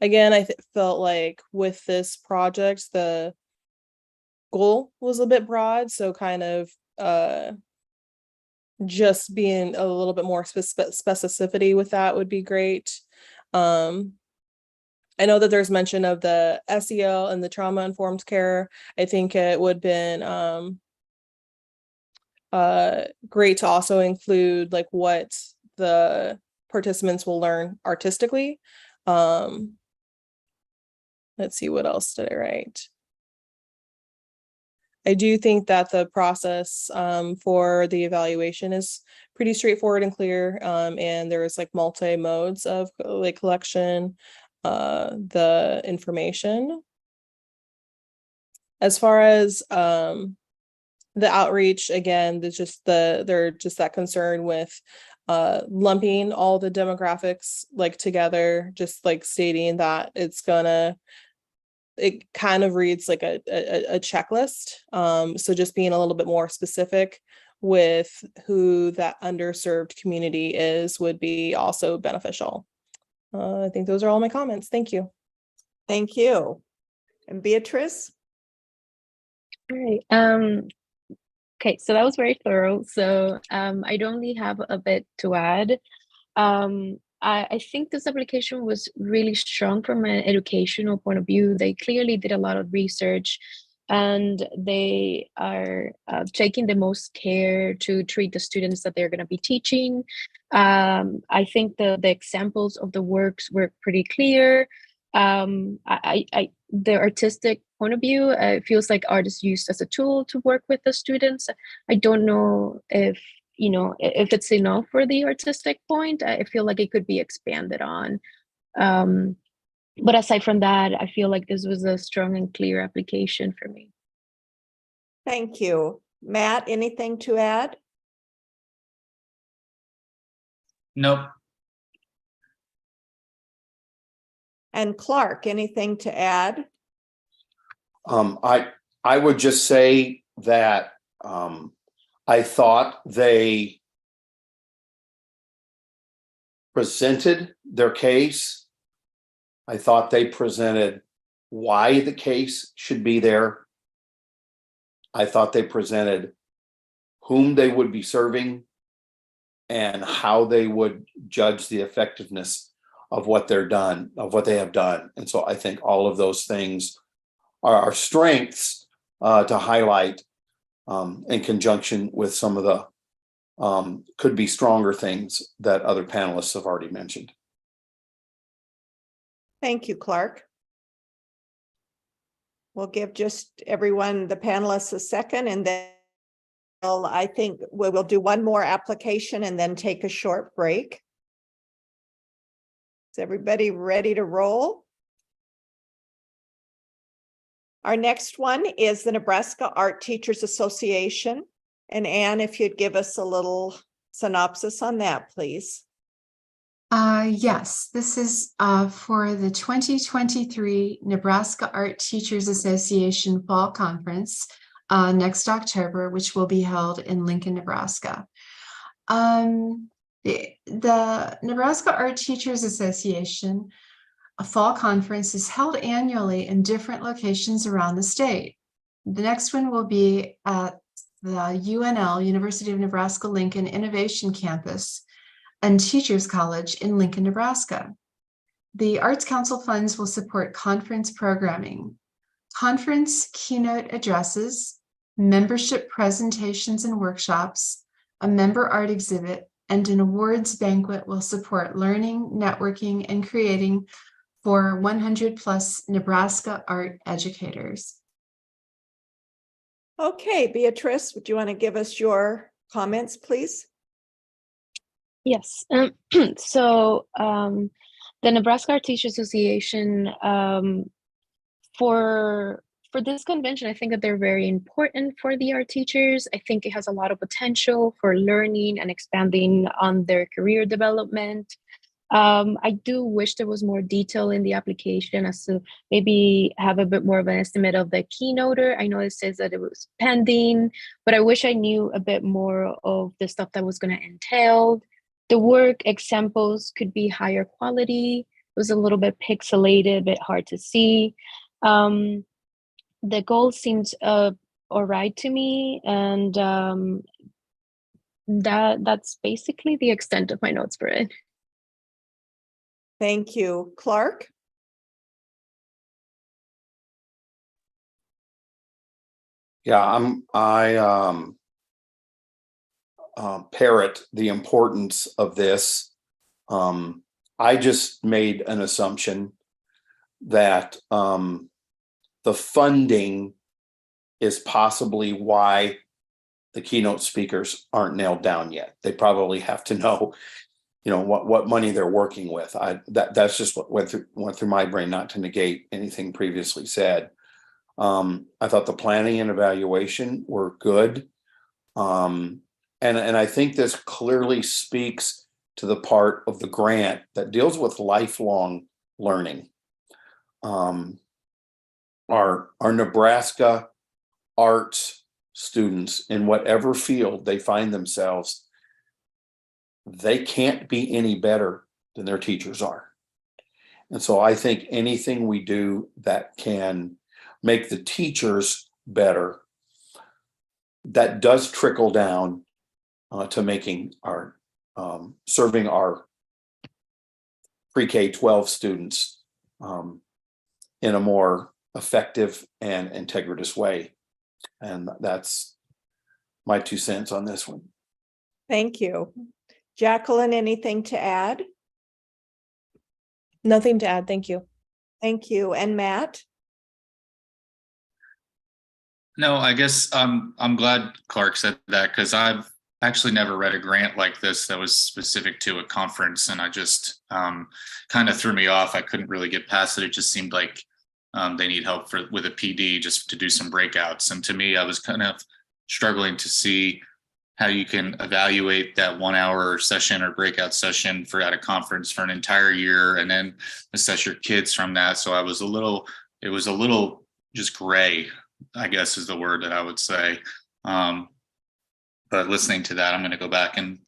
Again, I felt like with this project, the goal was a bit broad, so kind of just being a little bit more specificity with that would be great. I know that there's mention of the SEL and the trauma-informed care. I think it would have been great to also include like what the participants will learn artistically. Let's see, what else did I write? I do think that the process for the evaluation is pretty straightforward and clear, and there's like multi modes of like collection, the information. As far as the outreach, again, they're just that concern with lumping all the demographics like together, just like stating that it kind of reads like a checklist. So just being a little bit more specific with who that underserved community is would be also beneficial. I think those are all my comments. Thank you. Thank you. And Beatrice? All right. Okay, so that was very thorough. So I'd only have a bit to add. I think this application was really strong from an educational point of view. They clearly did a lot of research and they are taking the most care to treat the students that they're going to be teaching. I think the examples of the works were pretty clear. The artistic point of view, it feels like art is used as a tool to work with the students. I don't know if if it's enough for the artistic point. I feel like it could be expanded on. But aside from that, I feel like this was a strong and clear application for me. Thank you. Matt, anything to add? Nope. And Clark, anything to add? I would just say that I thought they presented their case. I thought they presented why the case should be there. I thought they presented whom they would be serving and how they would judge the effectiveness of what they have done. And so I think all of those things are our strengths to highlight in conjunction with some of the could be stronger things that other panelists have already mentioned. Thank you, Clark. We'll give just everyone, the panelists, a second, and then I think we will do one more application and then take a short break. Is everybody ready to roll? Our next one is the Nebraska Art Teachers Association. And Anne, if you'd give us a little synopsis on that, please. Yes, this is for the 2023 Nebraska Art Teachers Association Fall Conference next October, which will be held in Lincoln, Nebraska. The Nebraska Art Teachers Association, a fall conference, is held annually in different locations around the state. The next one will be at the UNL, University of Nebraska-Lincoln Innovation Campus and Teachers College in Lincoln, Nebraska. The Arts Council funds will support conference programming, conference keynote addresses, membership presentations and workshops, a member art exhibit, and an awards banquet will support learning, networking, and creating for 100+ Nebraska art educators. Okay, Beatrice, would you want to give us your comments, please? Yes. So the Nebraska Art Teachers Association, for this convention, I think that they're very important for the art teachers. I think it has a lot of potential for learning and expanding on their career development. I do wish there was more detail in the application as to maybe have a bit more of an estimate of the keynoter. I know it says that it was pending, but I wish I knew a bit more of the stuff that was going to entail. The work examples could be higher quality. It was a little bit pixelated, a bit hard to see. The goal seems all right to me, and that's basically the extent of my notes for it. Thank you. Clark? Yeah, I parrot the importance of this. I just made an assumption that the funding is possibly why the keynote speakers aren't nailed down yet. They probably have to know, what money they're working with. That's just what went through my brain, not to negate anything previously said. I thought the planning and evaluation were good. And I think this clearly speaks to the part of the grant that deals with lifelong learning. Our Nebraska arts students, in whatever field they find themselves, they can't be any better than their teachers are. And so I think anything we do that can make the teachers better, that does trickle down to making our serving our pre-K 12 students in a more effective and integritous way. And that's my 2 cents on this one. Thank you. Jacqueline, anything to add? Nothing to add. Thank you. Thank you. And Matt? No, I guess I'm glad Clark said that, because I've actually never read a grant like this that was specific to a conference, and I just kind of threw me off. I couldn't really get past it. It just seemed like they need help with a PD just to do some breakouts. And to me, I was kind of struggling to see how you can evaluate that 1 hour session or breakout session for at a conference for an entire year and then assess your kids from that. So it was a little just gray, I guess is the word that I would say. But listening to that, I'm going to go back and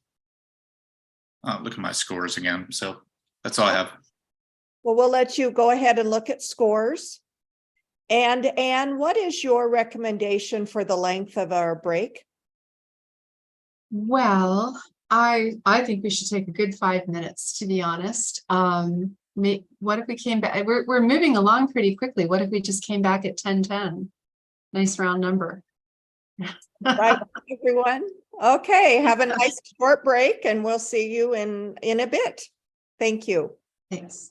look at my scores again. So that's all I have. Well, we'll let you go ahead and look at scores. And Anne, what is your recommendation for the length of our break? Well, I think we should take a good 5 minutes, to be honest. What if we came back? We're moving along pretty quickly. What if we just came back at 10:10? Nice round number. Right, everyone? Okay, have a nice short break and we'll see you in a bit. Thank you. Thanks.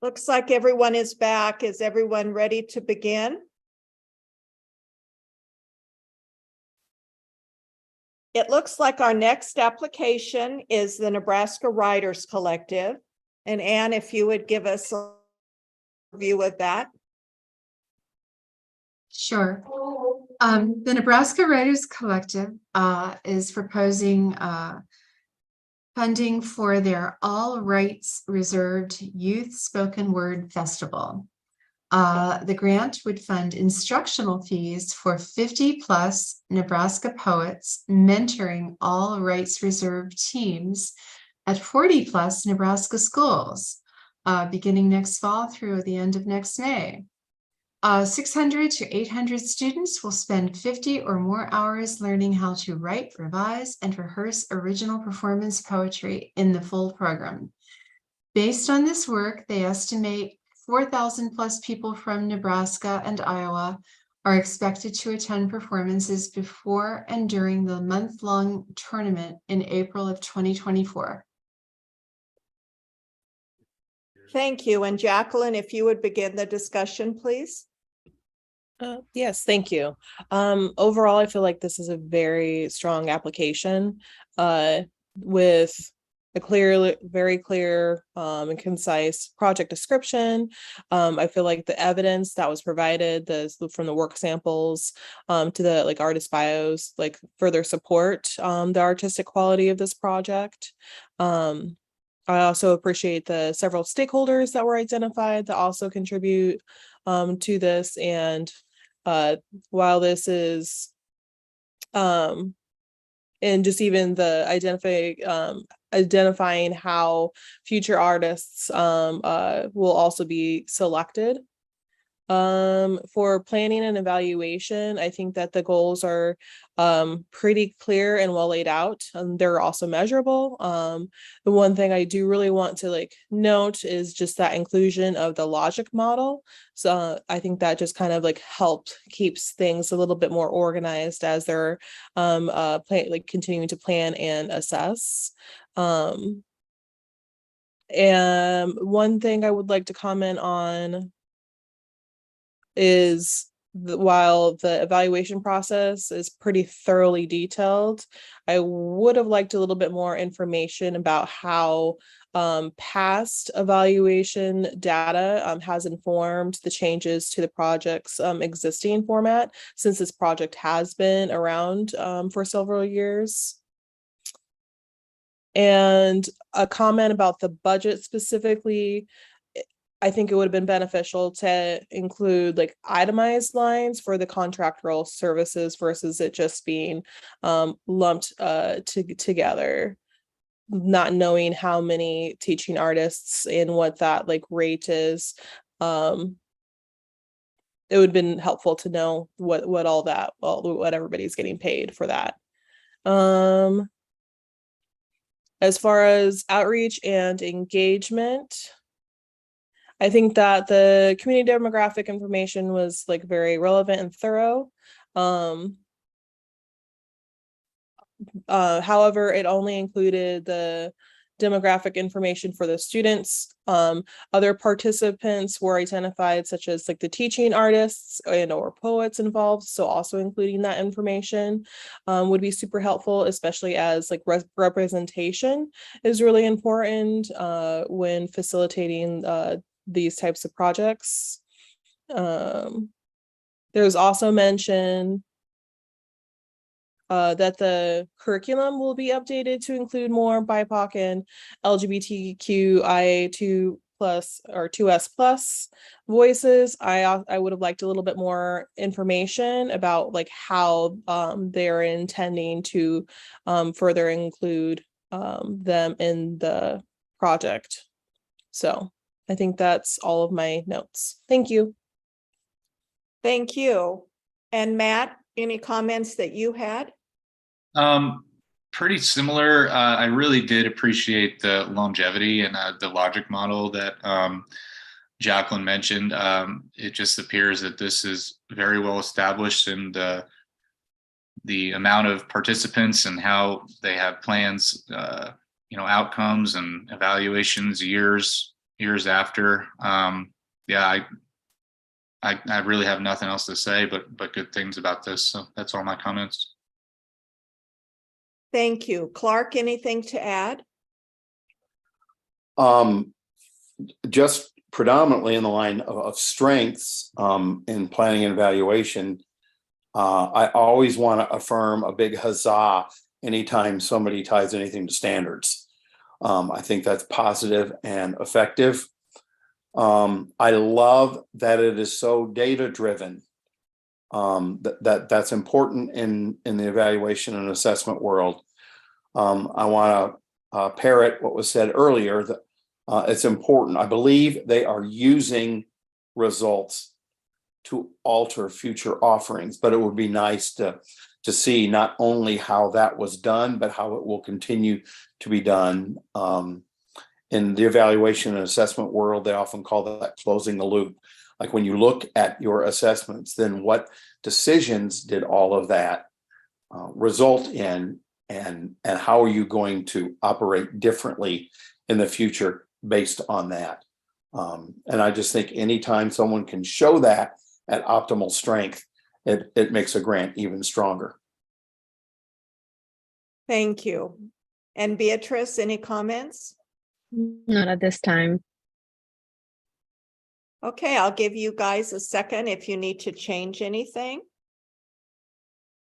Looks like everyone is back. Is everyone ready to begin? It looks like our next application is the Nebraska Writers Collective. And Anne, if you would give us a view of that. Sure. The Nebraska Writers Collective is proposing funding for their all rights reserved youth spoken word festival. The grant would fund instructional fees for 50+ Nebraska poets mentoring all rights reserved teams at 40+ Nebraska schools, beginning next fall through the end of next May. 600 to 800 students will spend 50 or more hours learning how to write, revise, and rehearse original performance poetry in the full program. Based on this work, they estimate 4,000+ people from Nebraska and Iowa are expected to attend performances before and during the month-long tournament in April of 2024. Thank you. And Jacqueline, if you would begin the discussion, please. Yes, thank you. Overall, I feel like this is a very strong application with a very clear and concise project description. I feel like the evidence that was provided, from the work samples to the artist bios, further support the artistic quality of this project. I also appreciate the several stakeholders that were identified that also contribute to this. And while this is and just even the identifying how future artists will also be selected. For planning and evaluation, I think that the goals are pretty clear and well laid out. They're also measurable. The one thing I do really want to note is just that inclusion of the logic model. So I think that just kind of helped keeps things a little bit more organized as they're continuing to plan and assess. And one thing I would like to comment on is while the evaluation process is pretty thoroughly detailed, I would have liked a little bit more information about how past evaluation data has informed the changes to the project's existing format, since this project has been around for several years. And a comment about the budget specifically, I think it would have been beneficial to include itemized lines for the contractual services versus it just being lumped together, not knowing how many teaching artists and what that rate is. It would have been helpful to know what everybody's getting paid for that. As far as outreach and engagement, I think that the community demographic information was very relevant and thorough. However, it only included the demographic information for the students. Other participants were identified, such as the teaching artists and or poets involved. So also including that information would be super helpful, especially as representation is really important when facilitating these types of projects. There's also mention that the curriculum will be updated to include more BIPOC and LGBTQIA2+ or 2S+ voices. I would have liked a little bit more information about how they're intending to further include them in the project. So I think that's all of my notes. Thank you. Thank you. And Matt, any comments that you had? Pretty similar. I really did appreciate the longevity and the logic model that Jacqueline mentioned. It just appears that this is very well established, and the amount of participants and how they have plans, outcomes and evaluations, years, years after. Yeah, I really have nothing else to say but good things about this. So that's all my comments. Thank you. Clark, anything to add? Just predominantly in the line of strengths in planning and evaluation. I always want to affirm a big huzzah anytime somebody ties anything to standards. I think that's positive and effective. I love that it is so data driven. That's important in the evaluation and assessment world. I want to parrot what was said earlier, that it's important. I believe they are using results to alter future offerings, but it would be nice to see not only how that was done, but how it will continue to be done. In the evaluation and assessment world, they often call that closing the loop. Like when you look at your assessments, then what decisions did all of that result in, and how are you going to operate differently in the future based on that? And I just think anytime someone can show that at optimal strength, it makes a grant even stronger. Thank you. And Beatrice, any comments? Not at this time. Okay, I'll give you guys a second if you need to change anything.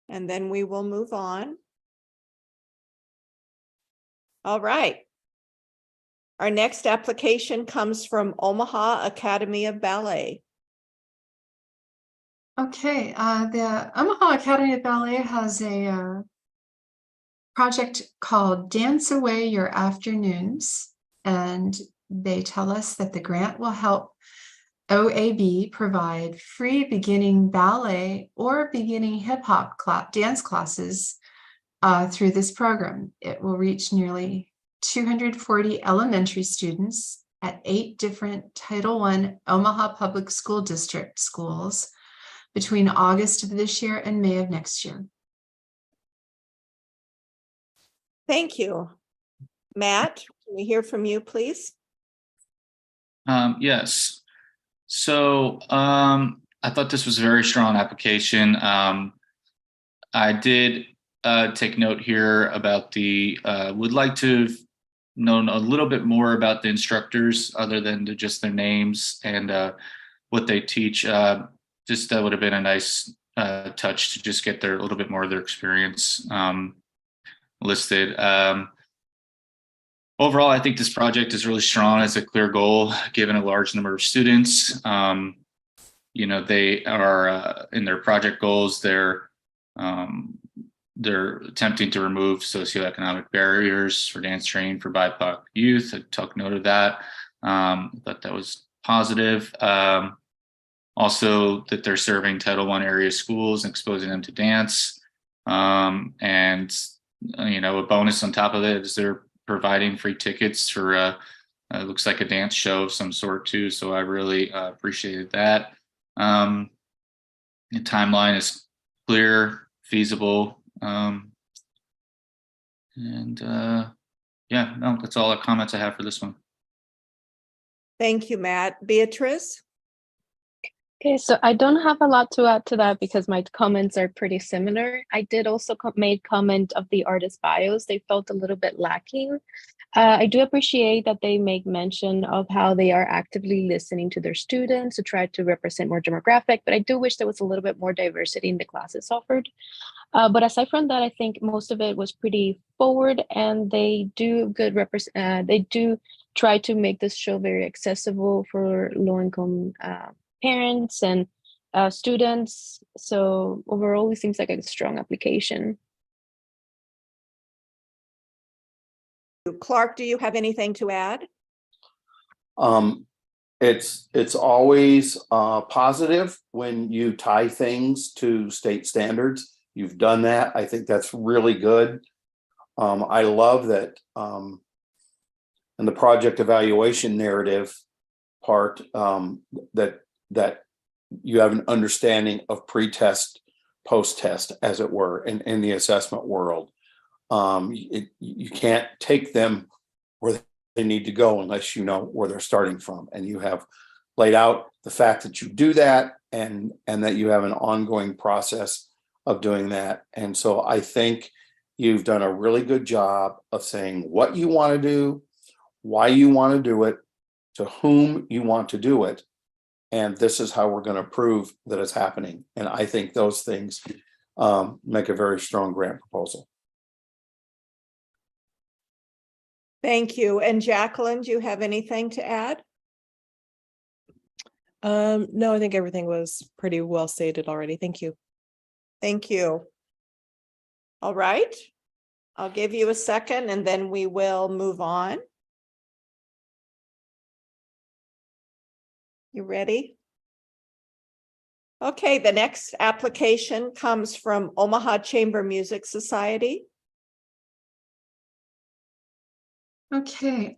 And then we will move on. All right. Our next application comes from Omaha Academy of Ballet. Okay, the Omaha Academy of Ballet has a project called Dance Away Your Afternoons, and they tell us that the grant will help OAB provide free beginning ballet or beginning hip hop dance classes through this program. It will reach nearly 240 elementary students at 8 different Title I Omaha Public School District schools between August of this year and May of next year. Thank you. Matt, can we hear from you, please? Yes. So I thought this was a very strong application. I did take note here about would like to have known a little bit more about the instructors other than just their names and what they teach. Just that would have been a nice touch to just get a little bit more of their experience listed. Overall, I think this project is really strong. It's a clear goal, given a large number of students. You know, they are in their project goals. They're attempting to remove socioeconomic barriers for dance training for BIPOC youth. I took note of that. Thought that was positive. Also, that they're serving Title I area schools and exposing them to dance. And you know, a bonus on top of it is they're providing free tickets for it looks like a dance show of some sort too. So I really appreciated that. The timeline is clear, feasible, yeah, no, that's all the comments I have for this one. Thank you, Matt. Beatrice? Okay, so I don't have a lot to add to that because my comments are pretty similar. I did also make comment of the artist bios. They felt a little bit lacking. I do appreciate that they make mention of how they are actively listening to their students to try to represent more demographic, but I do wish there was a little bit more diversity in the classes offered. But aside from that, I think most of it was pretty forward, and they do they do try to make this show very accessible for low-income parents and students. So overall, it seems like a strong application. Clark, do you have anything to add? It's always positive when you tie things to state standards. You've done that. I think that's really good. I love that in the project evaluation narrative part, that you have an understanding of pre-test, post-test, as it were, in the assessment world. You can't take them where they need to go unless you know where they're starting from. And you have laid out the fact that you do that and that you have an ongoing process of doing that. And so I think you've done a really good job of saying what you want to do, why you want to do it, to whom you want to do it. And this is how we're going to prove that it's happening. And I think those things make a very strong grant proposal. Thank you. And Jacqueline, do you have anything to add? No, I think everything was pretty well stated already. Thank you. Thank you. All right. I'll give you a second and then we will move on. You ready? Okay, the next application comes from Omaha Chamber Music Society. Okay,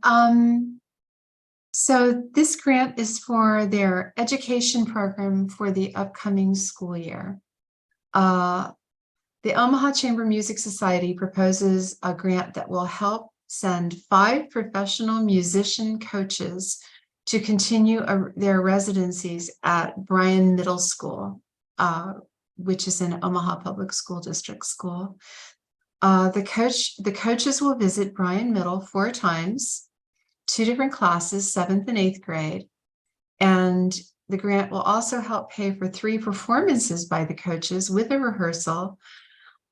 so this grant is for their education program for the upcoming school year. The Omaha Chamber Music Society proposes a grant that will help send 5 professional musician coaches to continue their residencies at Bryan Middle School, which is an Omaha Public School District school. The coaches will visit Bryan Middle 4 times, 2 different classes, 7th and 8th grade. And the grant will also help pay for 3 performances by the coaches with a rehearsal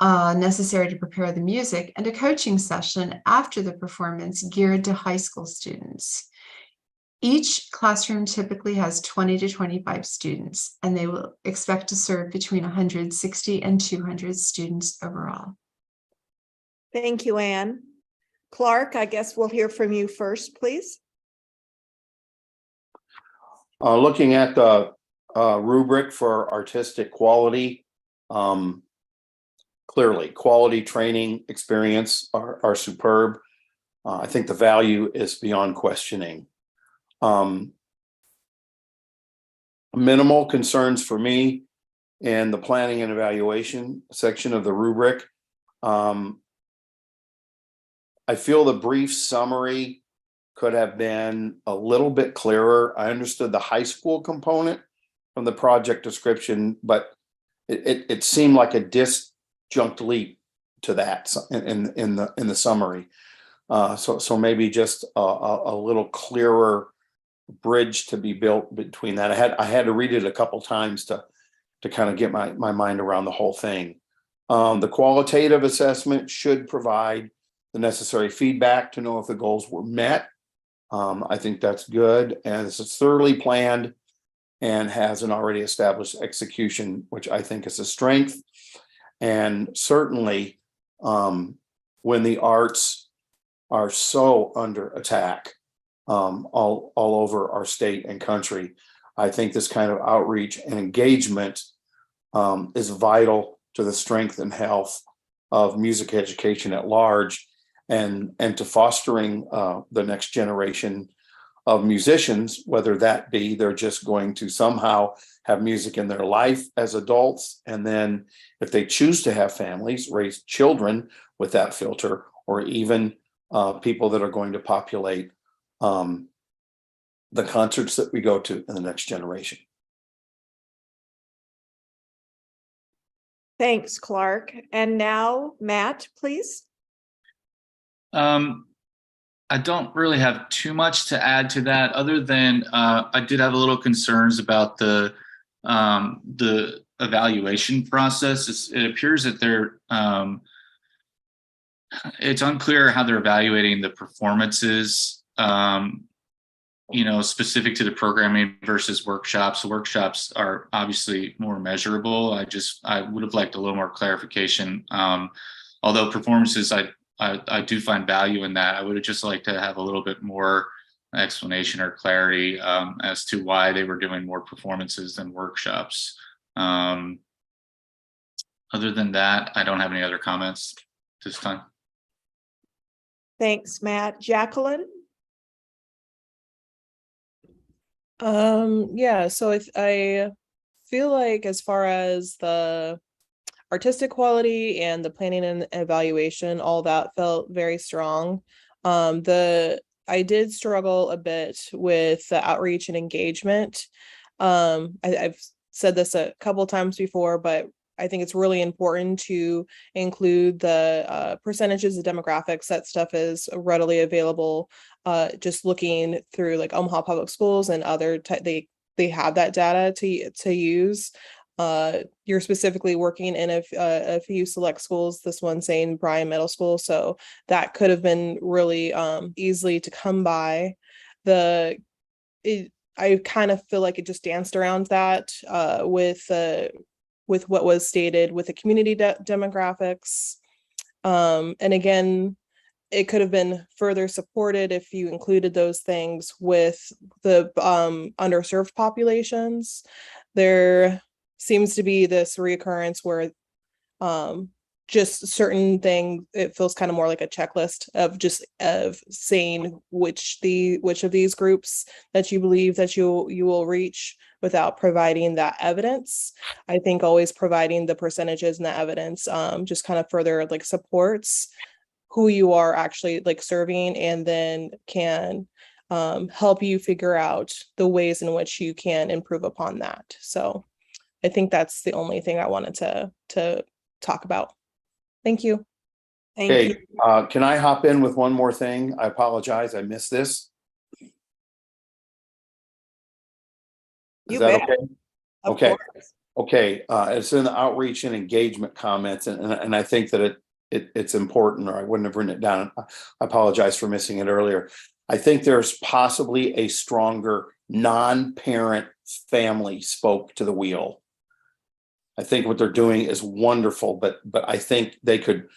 necessary to prepare the music and a coaching session after the performance geared to high school students. Each classroom typically has 20 to 25 students, and they will expect to serve between 160 and 200 students overall. Thank you, Anne. Clark, I guess we'll hear from you first, please. Looking at the rubric for artistic quality, clearly quality training experience are superb. I think the value is beyond questioning. Minimal concerns for me in the planning and evaluation section of the rubric. I feel the brief summary could have been a little bit clearer. I understood the high school component from the project description, but it seemed like a disjunct leap to that in the summary. So maybe just a little clearer bridge to be built between that. I had to read it a couple times to kind of get my mind around the whole thing. The qualitative assessment should provide the necessary feedback to know if the goals were met. I think that's good, and this is thoroughly planned and has an already established execution, which I think is a strength. And certainly when the arts are so under attack all over our state and country, I think this kind of outreach and engagement is vital to the strength and health of music education at large, and to fostering the next generation of musicians, whether that be they're just going to somehow have music in their life as adults, and then if they choose to have families, raise children with that filter, or even people that are going to populate the concerts that we go to in the next generation. Thanks, Clark. And now, Matt, please. I don't really have too much to add to that, other than I did have a little concerns about the evaluation process. It appears that it's unclear how they're evaluating the performances, specific to the programming versus workshops. The workshops are obviously more measurable. I would have liked a little more clarification. Although performances, I do find value in that. I would have just liked to have a little bit more explanation or clarity as to why they were doing more performances than workshops. Other than that, I don't have any other comments this time. Thanks, Matt. Jacqueline? Yeah, so I feel like as far as the artistic quality and the planning and evaluation, all that felt very strong. The I did struggle a bit with the outreach and engagement. I've said this a couple times before, but I think it's really important to include the percentages of demographics. That stuff is readily available. Just looking through like Omaha Public Schools and other they have that data to use. You're specifically working in a few select schools, this one saying Bryan Middle School, so that could have been really easily to come by. I kind of feel like it just danced around that with what was stated with the community demographics. And again, it could have been further supported if you included those things with the underserved populations. There seems to be this reoccurrence where just certain thing, it feels kind of more like a checklist of saying which of these groups that you believe that you will reach without providing that evidence. I think always providing the percentages and the evidence just kind of further like supports who you are actually like serving, and then can help you figure out the ways in which you can improve upon that. So I think that's the only thing I wanted to talk about. Thank you. Thank Okay, you. can I hop in with one more thing? I apologize, I missed this. Is You that bet. okay? Of Okay. course. Okay, it's in the outreach and engagement comments, and I think that it's important, or I wouldn't have written it down. I apologize for missing it earlier. I think there's possibly a stronger non-parent family spoke to the wheel. I think what they're doing is wonderful, but I think they could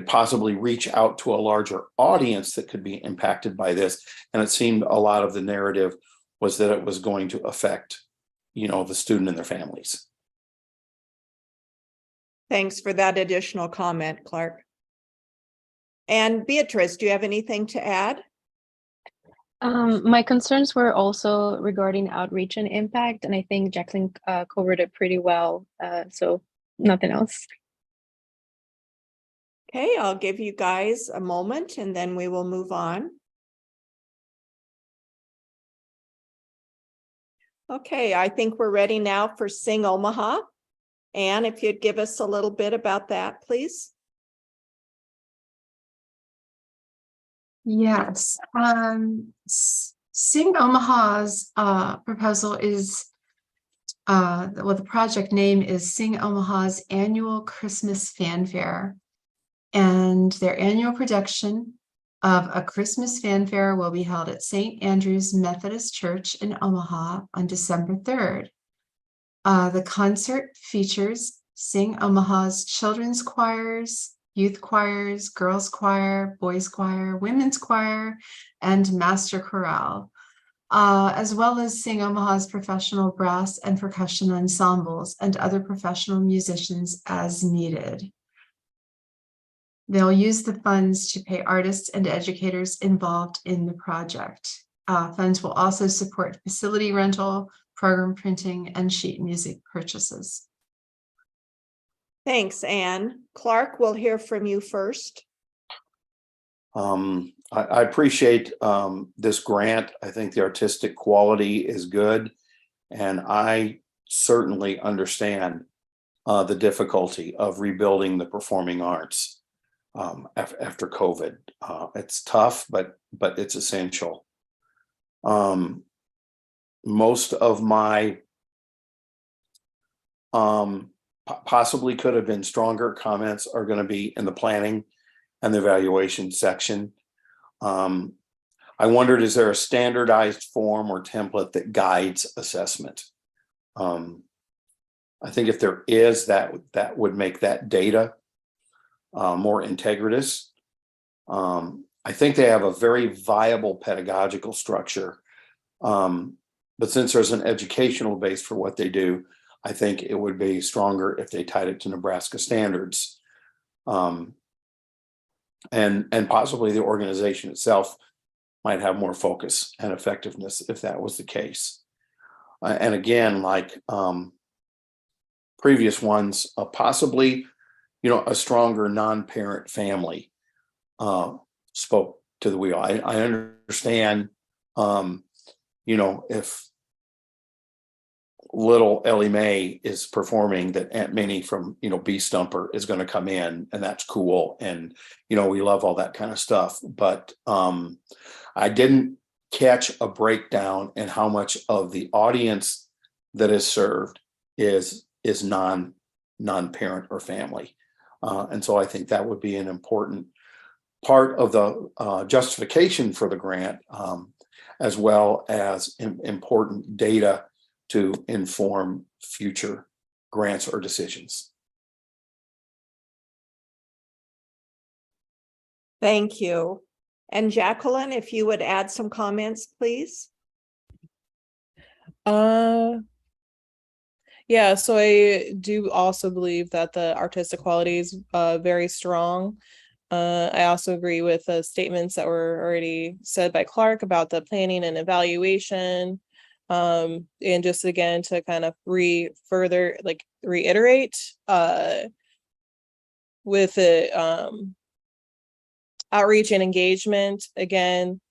possibly reach out to a larger audience that could be impacted by this. And it seemed a lot of the narrative was that it was going to affect, the student and their families. Thanks for that additional comment, Clark. And Beatrice, do you have anything to add? My concerns were also regarding outreach and impact, and I think Jacqueline covered it pretty well. So nothing else. Okay, I'll give you guys a moment and then we will move on. Okay, I think we're ready now for Sing Omaha. Anne, if you'd give us a little bit about that, please. Yes, Sing Omaha's proposal is, the project name is Sing Omaha's Annual Christmas Fanfare. And their annual production of a Christmas fanfare will be held at St. Andrew's Methodist Church in Omaha on December 3rd. The concert features Sing Omaha's children's choirs, youth choirs, girls choir, boys choir, women's choir, and master chorale, as well as Sing Omaha's professional brass and percussion ensembles and other professional musicians as needed. They'll use the funds to pay artists and educators involved in the project. Funds will also support facility rental, program printing, and sheet music purchases. Thanks, Anne. Clark, we'll hear from you first. I appreciate this grant. I think the artistic quality is good, and I certainly understand the difficulty of rebuilding the performing arts after COVID. It's tough, but it's essential. Most of my possibly could have been stronger comments are going to be in the planning and the evaluation section. I wondered, is there a standardized form or template that guides assessment? I think if there is, that would make that data more integritous. I think they have a very viable pedagogical structure. But since there's an educational base for what they do, I think it would be stronger if they tied it to Nebraska standards. And possibly the organization itself might have more focus and effectiveness if that was the case. And again, like previous ones, possibly, a stronger non-parent family spoke to the wheel. I understand, if little Ellie Mae is performing, that Aunt Minnie from, B Stumper is going to come in, and that's cool. And, we love all that kind of stuff. But I didn't catch a breakdown in how much of the audience that is served is non-parent or family. And so I think that would be an important part of the justification for the grant, as well as important data to inform future grants or decisions. Thank you. And Jacqueline, if you would add some comments, please. Yeah, so I do also believe that the artistic quality is very strong. I also agree with the statements that were already said by Clark about the planning and evaluation. And just again to kind of reiterate with the outreach and engagement, again,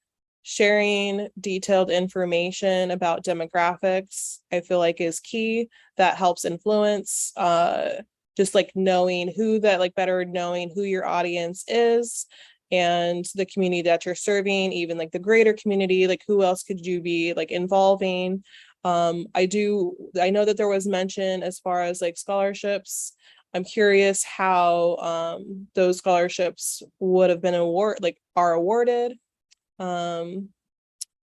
sharing detailed information about demographics, I feel like is key. That helps influence, just like knowing who better knowing who your audience is and the community that you're serving, even like the greater community, like who else could you be like involving? I know that there was mention as far as like scholarships. I'm curious how those scholarships would have been are awarded. I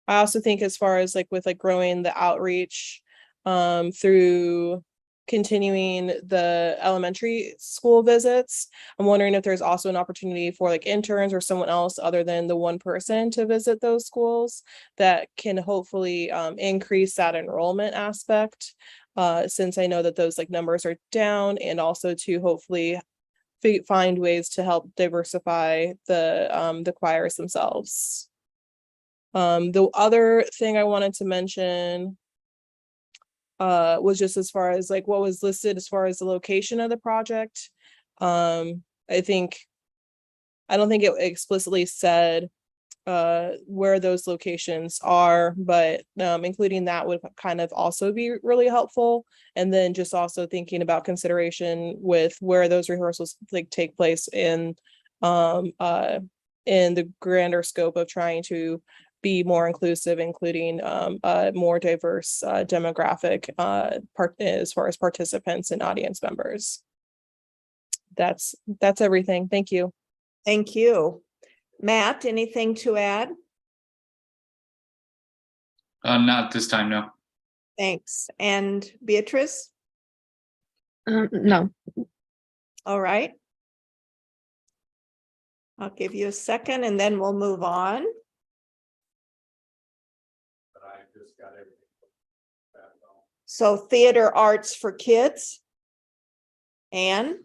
also think as far as with growing the outreach through continuing the elementary school visits, I'm wondering if there's also an opportunity for interns or someone else other than the one person to visit those schools that can hopefully increase that enrollment aspect, since I know that those numbers are down, and also to hopefully find ways to help diversify the choirs themselves. The other thing I wanted to mention was just as far as what was listed as far as the location of the project. I don't think it explicitly said where those locations are, but including that would kind of also be really helpful. And then just also thinking about consideration with where those rehearsals take place in the grander scope of trying to be more inclusive, including a more diverse demographic as far as participants and audience members. That's everything. Thank you. Thank you. Matt, anything to add? Not at this time, no. Thanks. And Beatrice? No. All right. I'll give you a second and then we'll move on. So theater arts for kids. Anne?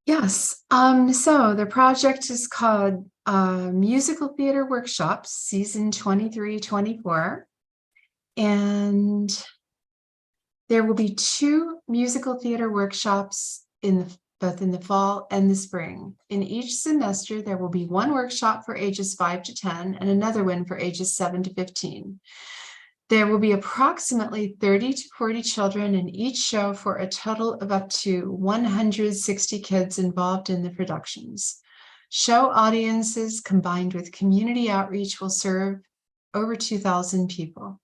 Yes, so the project is called Musical Theater Workshops, Season 23-24. And there will be 2 musical theater workshops both in the fall and the spring. In each semester, there will be 1 workshop for ages 5 to 10 and another one for ages 7 to 15. There will be approximately 30 to 40 children in each show for a total of up to 160 kids involved in the productions. Show audiences combined with community outreach will serve over 2,000 people.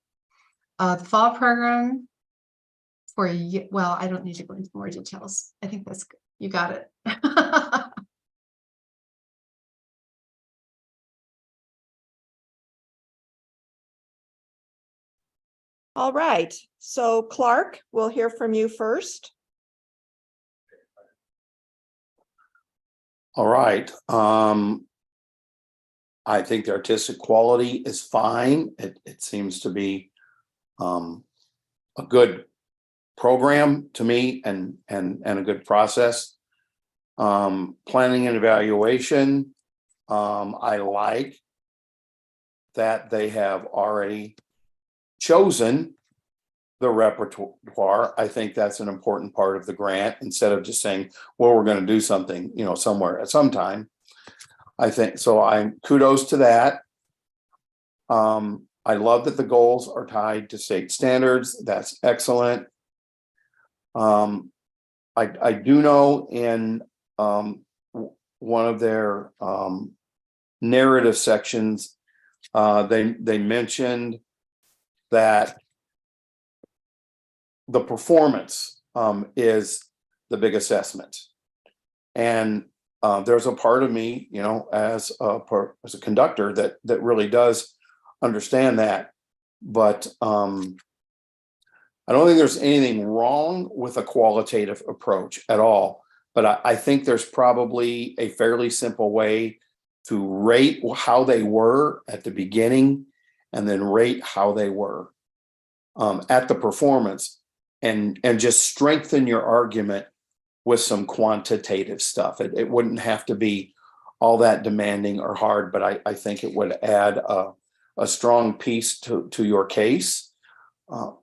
The fall program well, I don't need to go into more details. I think that's good. You got it. All right. So Clark, we'll hear from you first. All right. I think the artistic quality is fine. It seems to be a good program to me and a good process. Planning and evaluation. I like that they have already chosen the repertoire. I think that's an important part of the grant, instead of just saying, well, we're going to do something, somewhere at some time. I think, so I'm kudos to that. I love that the goals are tied to state standards. That's excellent. I do know in one of their narrative sections, they mentioned that the performance is the big assessment. And there's a part of me, you know, as a conductor that really does understand that. But I don't think there's anything wrong with a qualitative approach at all. But I think there's probably a fairly simple way to rate how they were at the beginning and then rate how they were at the performance, and just strengthen your argument with some quantitative stuff. It wouldn't have to be all that demanding or hard, but I think it would add a strong piece to your case. I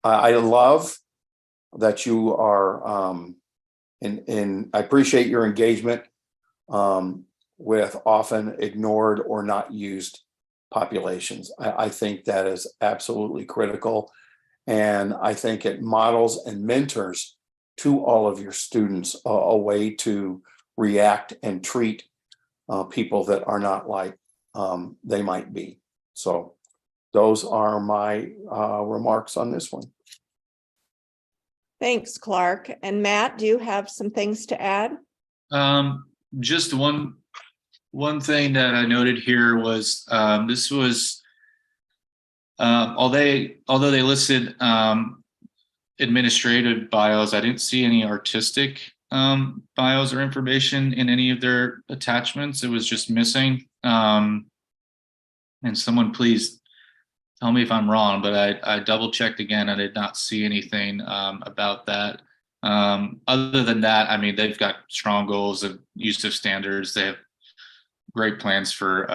love that you are, and I appreciate your engagement with often ignored or not used populations. I think that is absolutely critical. And I think it models and mentors to all of your students a way to react and treat people that are not like they might be. So those are my remarks on this one. Thanks, Clark. And Matt, do you have some things to add? Just one thing that I noted here was this was although they listed administrative bios, I didn't see any artistic bios or information in any of their attachments. It was just missing. And someone please tell me if I'm wrong, but I double checked again. I did not see anything about that. Other than that, I mean, they've got strong goals of use of standards. They have great plans for,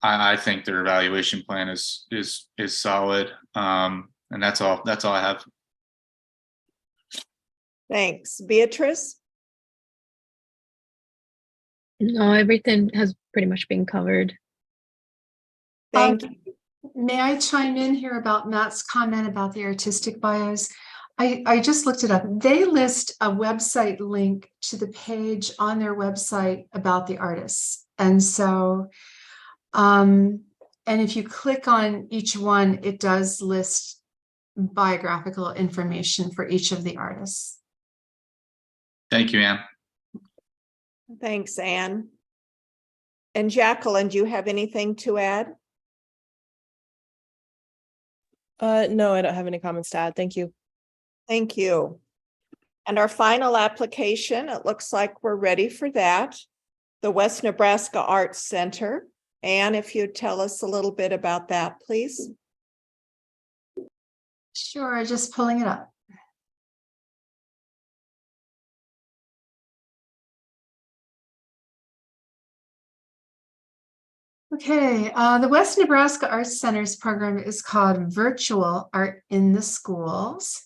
I think their evaluation plan is solid. And that's all I have. Thanks. Beatrice? No, everything has pretty much been covered. Thank you. May I chime in here about Matt's comment about the artistic bios? I just looked it up. They list a website link to the page on their website about the artists. And so, and if you click on each one, it does list biographical information for each of the artists. Thank you, Anne. Thanks, Anne. And Jacqueline, do you have anything to add? No, I don't have any comments to add. Thank you. Thank you. And our final application, it looks like we're ready for that. The West Nebraska Arts Center. Anne, if you'd tell us a little bit about that, please. Sure, just pulling it up. Okay, the West Nebraska Arts Center's program is called Virtual Art in the Schools.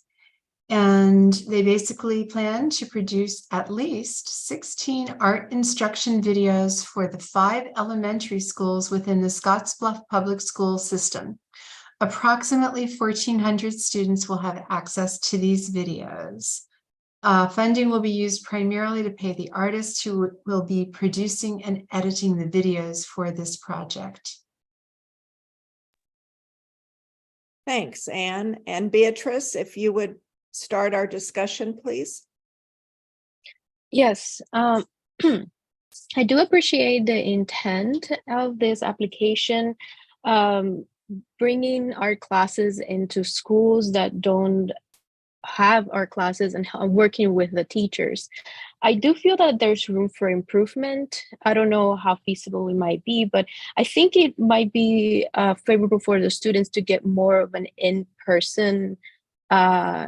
And they basically plan to produce at least 16 art instruction videos for the 5 elementary schools within the Scottsbluff Public School System. Approximately 1,400 students will have access to these videos. Funding will be used primarily to pay the artists who will be producing and editing the videos for this project. Thanks, Anne. And Beatrice, if you would start our discussion, please. Yes, I do appreciate the intent of this application, bringing art classes into schools that don't have art classes and working with the teachers. I do feel that there's room for improvement. I don't know how feasible it might be, but I think it might be favorable for the students to get more of an in-person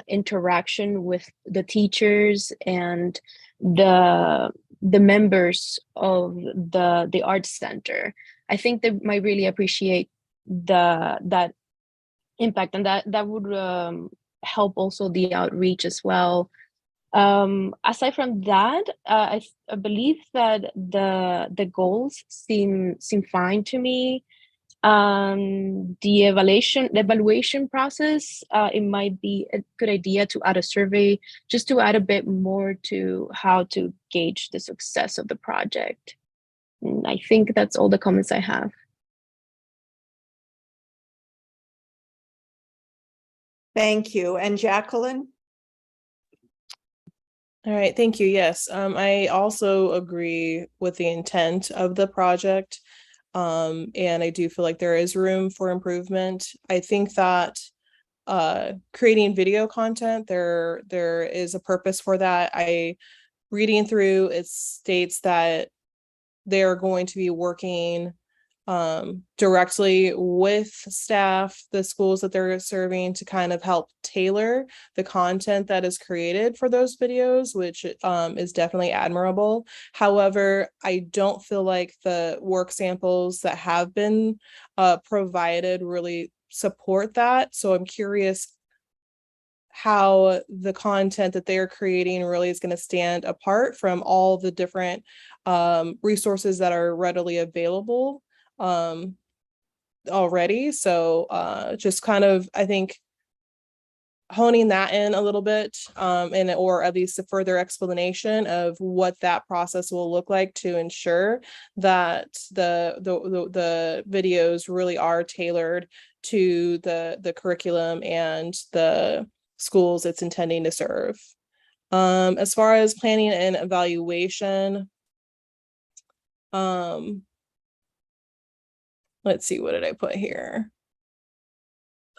interaction with the teachers and the members of the arts center. I think they might really appreciate that impact, and that would help also the outreach as well. Aside from that, I believe that the goals seem fine to me. The evaluation process, it might be a good idea to add a survey just to add a bit more to how to gauge the success of the project. And I think that's all the comments I have. Thank you. And Jacqueline? All right, thank you. Yes, I also agree with the intent of the project. And I do feel like there is room for improvement. I think that creating video content, there is a purpose for that. Reading through, it states that they're going to be working directly with staff, the schools that they're serving, to kind of help tailor the content that is created for those videos, which is definitely admirable. However, I don't feel like the work samples that have been provided really support that. So I'm curious how the content that they're creating really is going to stand apart from all the different resources that are readily available already. So just kind of, I think, honing that in a little bit, and or at least a further explanation of what that process will look like to ensure that the videos really are tailored to the curriculum and the schools it's intending to serve. As far as planning and evaluation, let's see, what did I put here?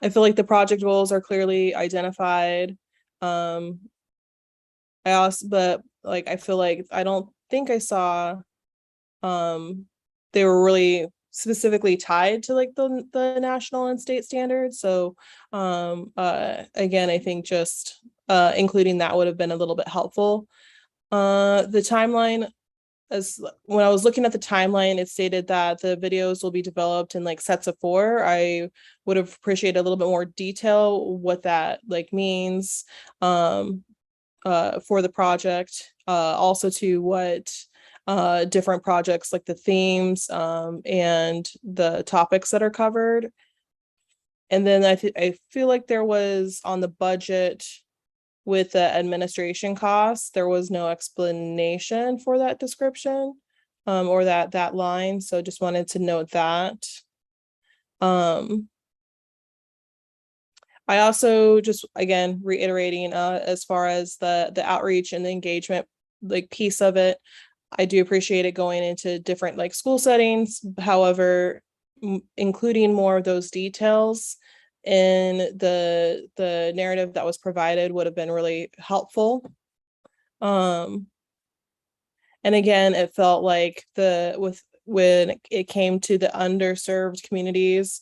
I feel like the project goals are clearly identified. But like, I feel like I don't think I saw they were really specifically tied to like the national and state standards. So again, I think just including that would have been a little bit helpful. The timeline, as when I was looking at the timeline, it stated that the videos will be developed in like sets of 4. I would have appreciated a little bit more detail what that like means for the project, also to what different projects, like the themes and the topics that are covered. And then I feel like there was on the budget with the administration costs, there was no explanation for that description or that line. So just wanted to note that. I also just, again, reiterating as far as the outreach and the engagement like piece of it, I do appreciate it going into different like school settings. However, including more of those details in the narrative that was provided would have been really helpful. And again, it felt like when it came to the underserved communities,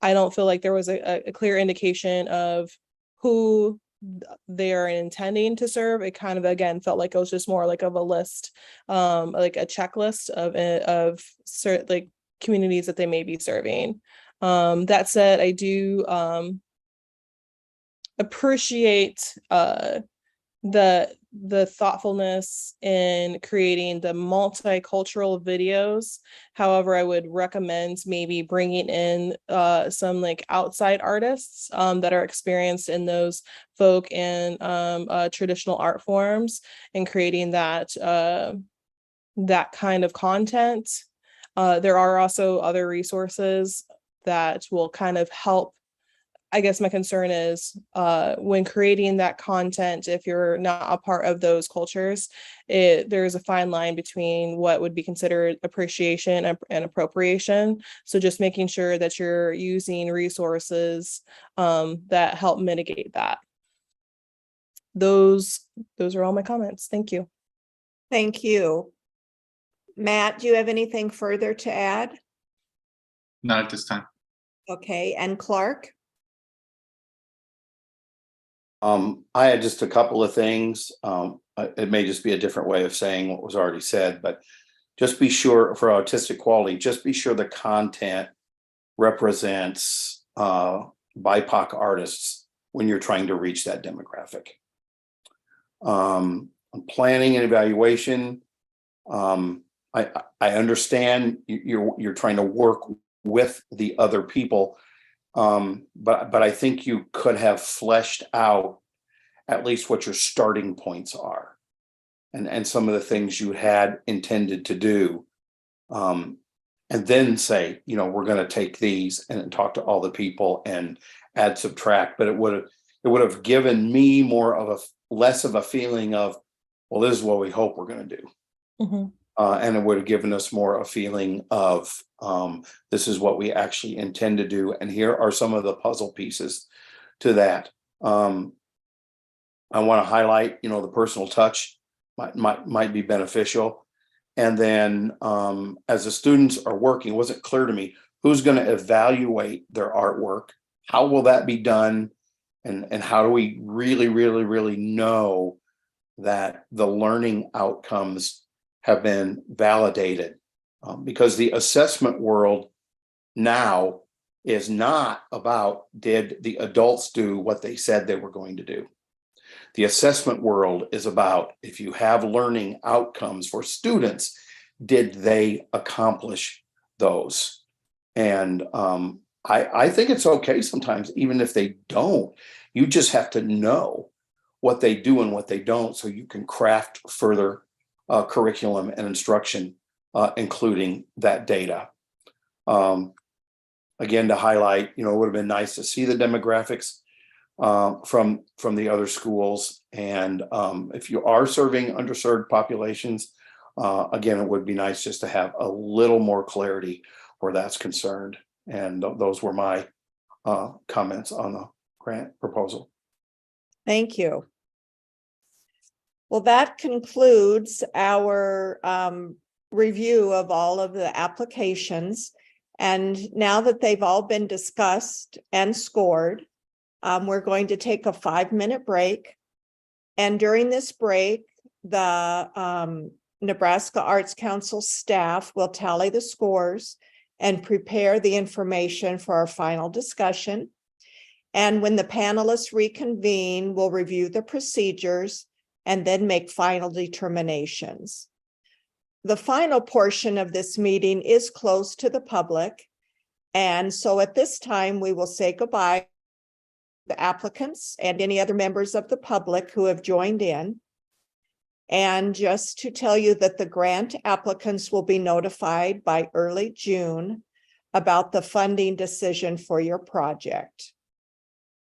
I don't feel like there was a clear indication of who they are intending to serve. It kind of, again, felt like it was just more like of a list, like a checklist of certain like communities that they may be serving. That said, I do appreciate the thoughtfulness in creating the multicultural videos. However, I would recommend maybe bringing in some like outside artists that are experienced in those folk and traditional art forms, and creating that that kind of content. There are also other resources that will kind of help. I guess my concern is when creating that content, if you're not a part of those cultures, there's a fine line between what would be considered appreciation and appropriation. So just making sure that you're using resources that help mitigate that. Those are all my comments. Thank you. Thank you. Matt, do you have anything further to add? Not at this time. Okay, and Clark? I had just a couple of things. It may just be a different way of saying what was already said, but just be sure for autistic quality, just be sure the content represents BIPOC artists when you're trying to reach that demographic. Planning and evaluation. I understand you're trying to work with the other people. But I think you could have fleshed out at least what your starting points are and some of the things you had intended to do. And then say, we're going to take these and talk to all the people and add, subtract, but it would have given me less of a feeling of, well, this is what we hope we're going to do. Mhm. And it would have given us more a feeling of this is what we actually intend to do. And here are some of the puzzle pieces to that. I want to highlight, the personal touch might be beneficial. And then as the students are working, it wasn't clear to me who's going to evaluate their artwork. How will that be done? And how do we really, really, really know that the learning outcomes have been validated? Because the assessment world now is not about, did the adults do what they said they were going to do? The assessment world is about, if you have learning outcomes for students, did they accomplish those? And I think it's okay sometimes, even if they don't, you just have to know what they do and what they don't, so you can craft further curriculum and instruction, including that data. Again, to highlight, it would have been nice to see the demographics from the other schools. And if you are serving underserved populations, again, it would be nice just to have a little more clarity where that's concerned. And those were my comments on the grant proposal. Thank you. Well, that concludes our review of all of the applications. And now that they've all been discussed and scored, we're going to take a 5-minute break. And during this break, the Nebraska Arts Council staff will tally the scores and prepare the information for our final discussion. And when the panelists reconvene, we'll review the procedures and then make final determinations. The final portion of this meeting is closed to the public. And so at this time, we will say goodbye to the applicants and any other members of the public who have joined in. And just to tell you that the grant applicants will be notified by early June about the funding decision for your project.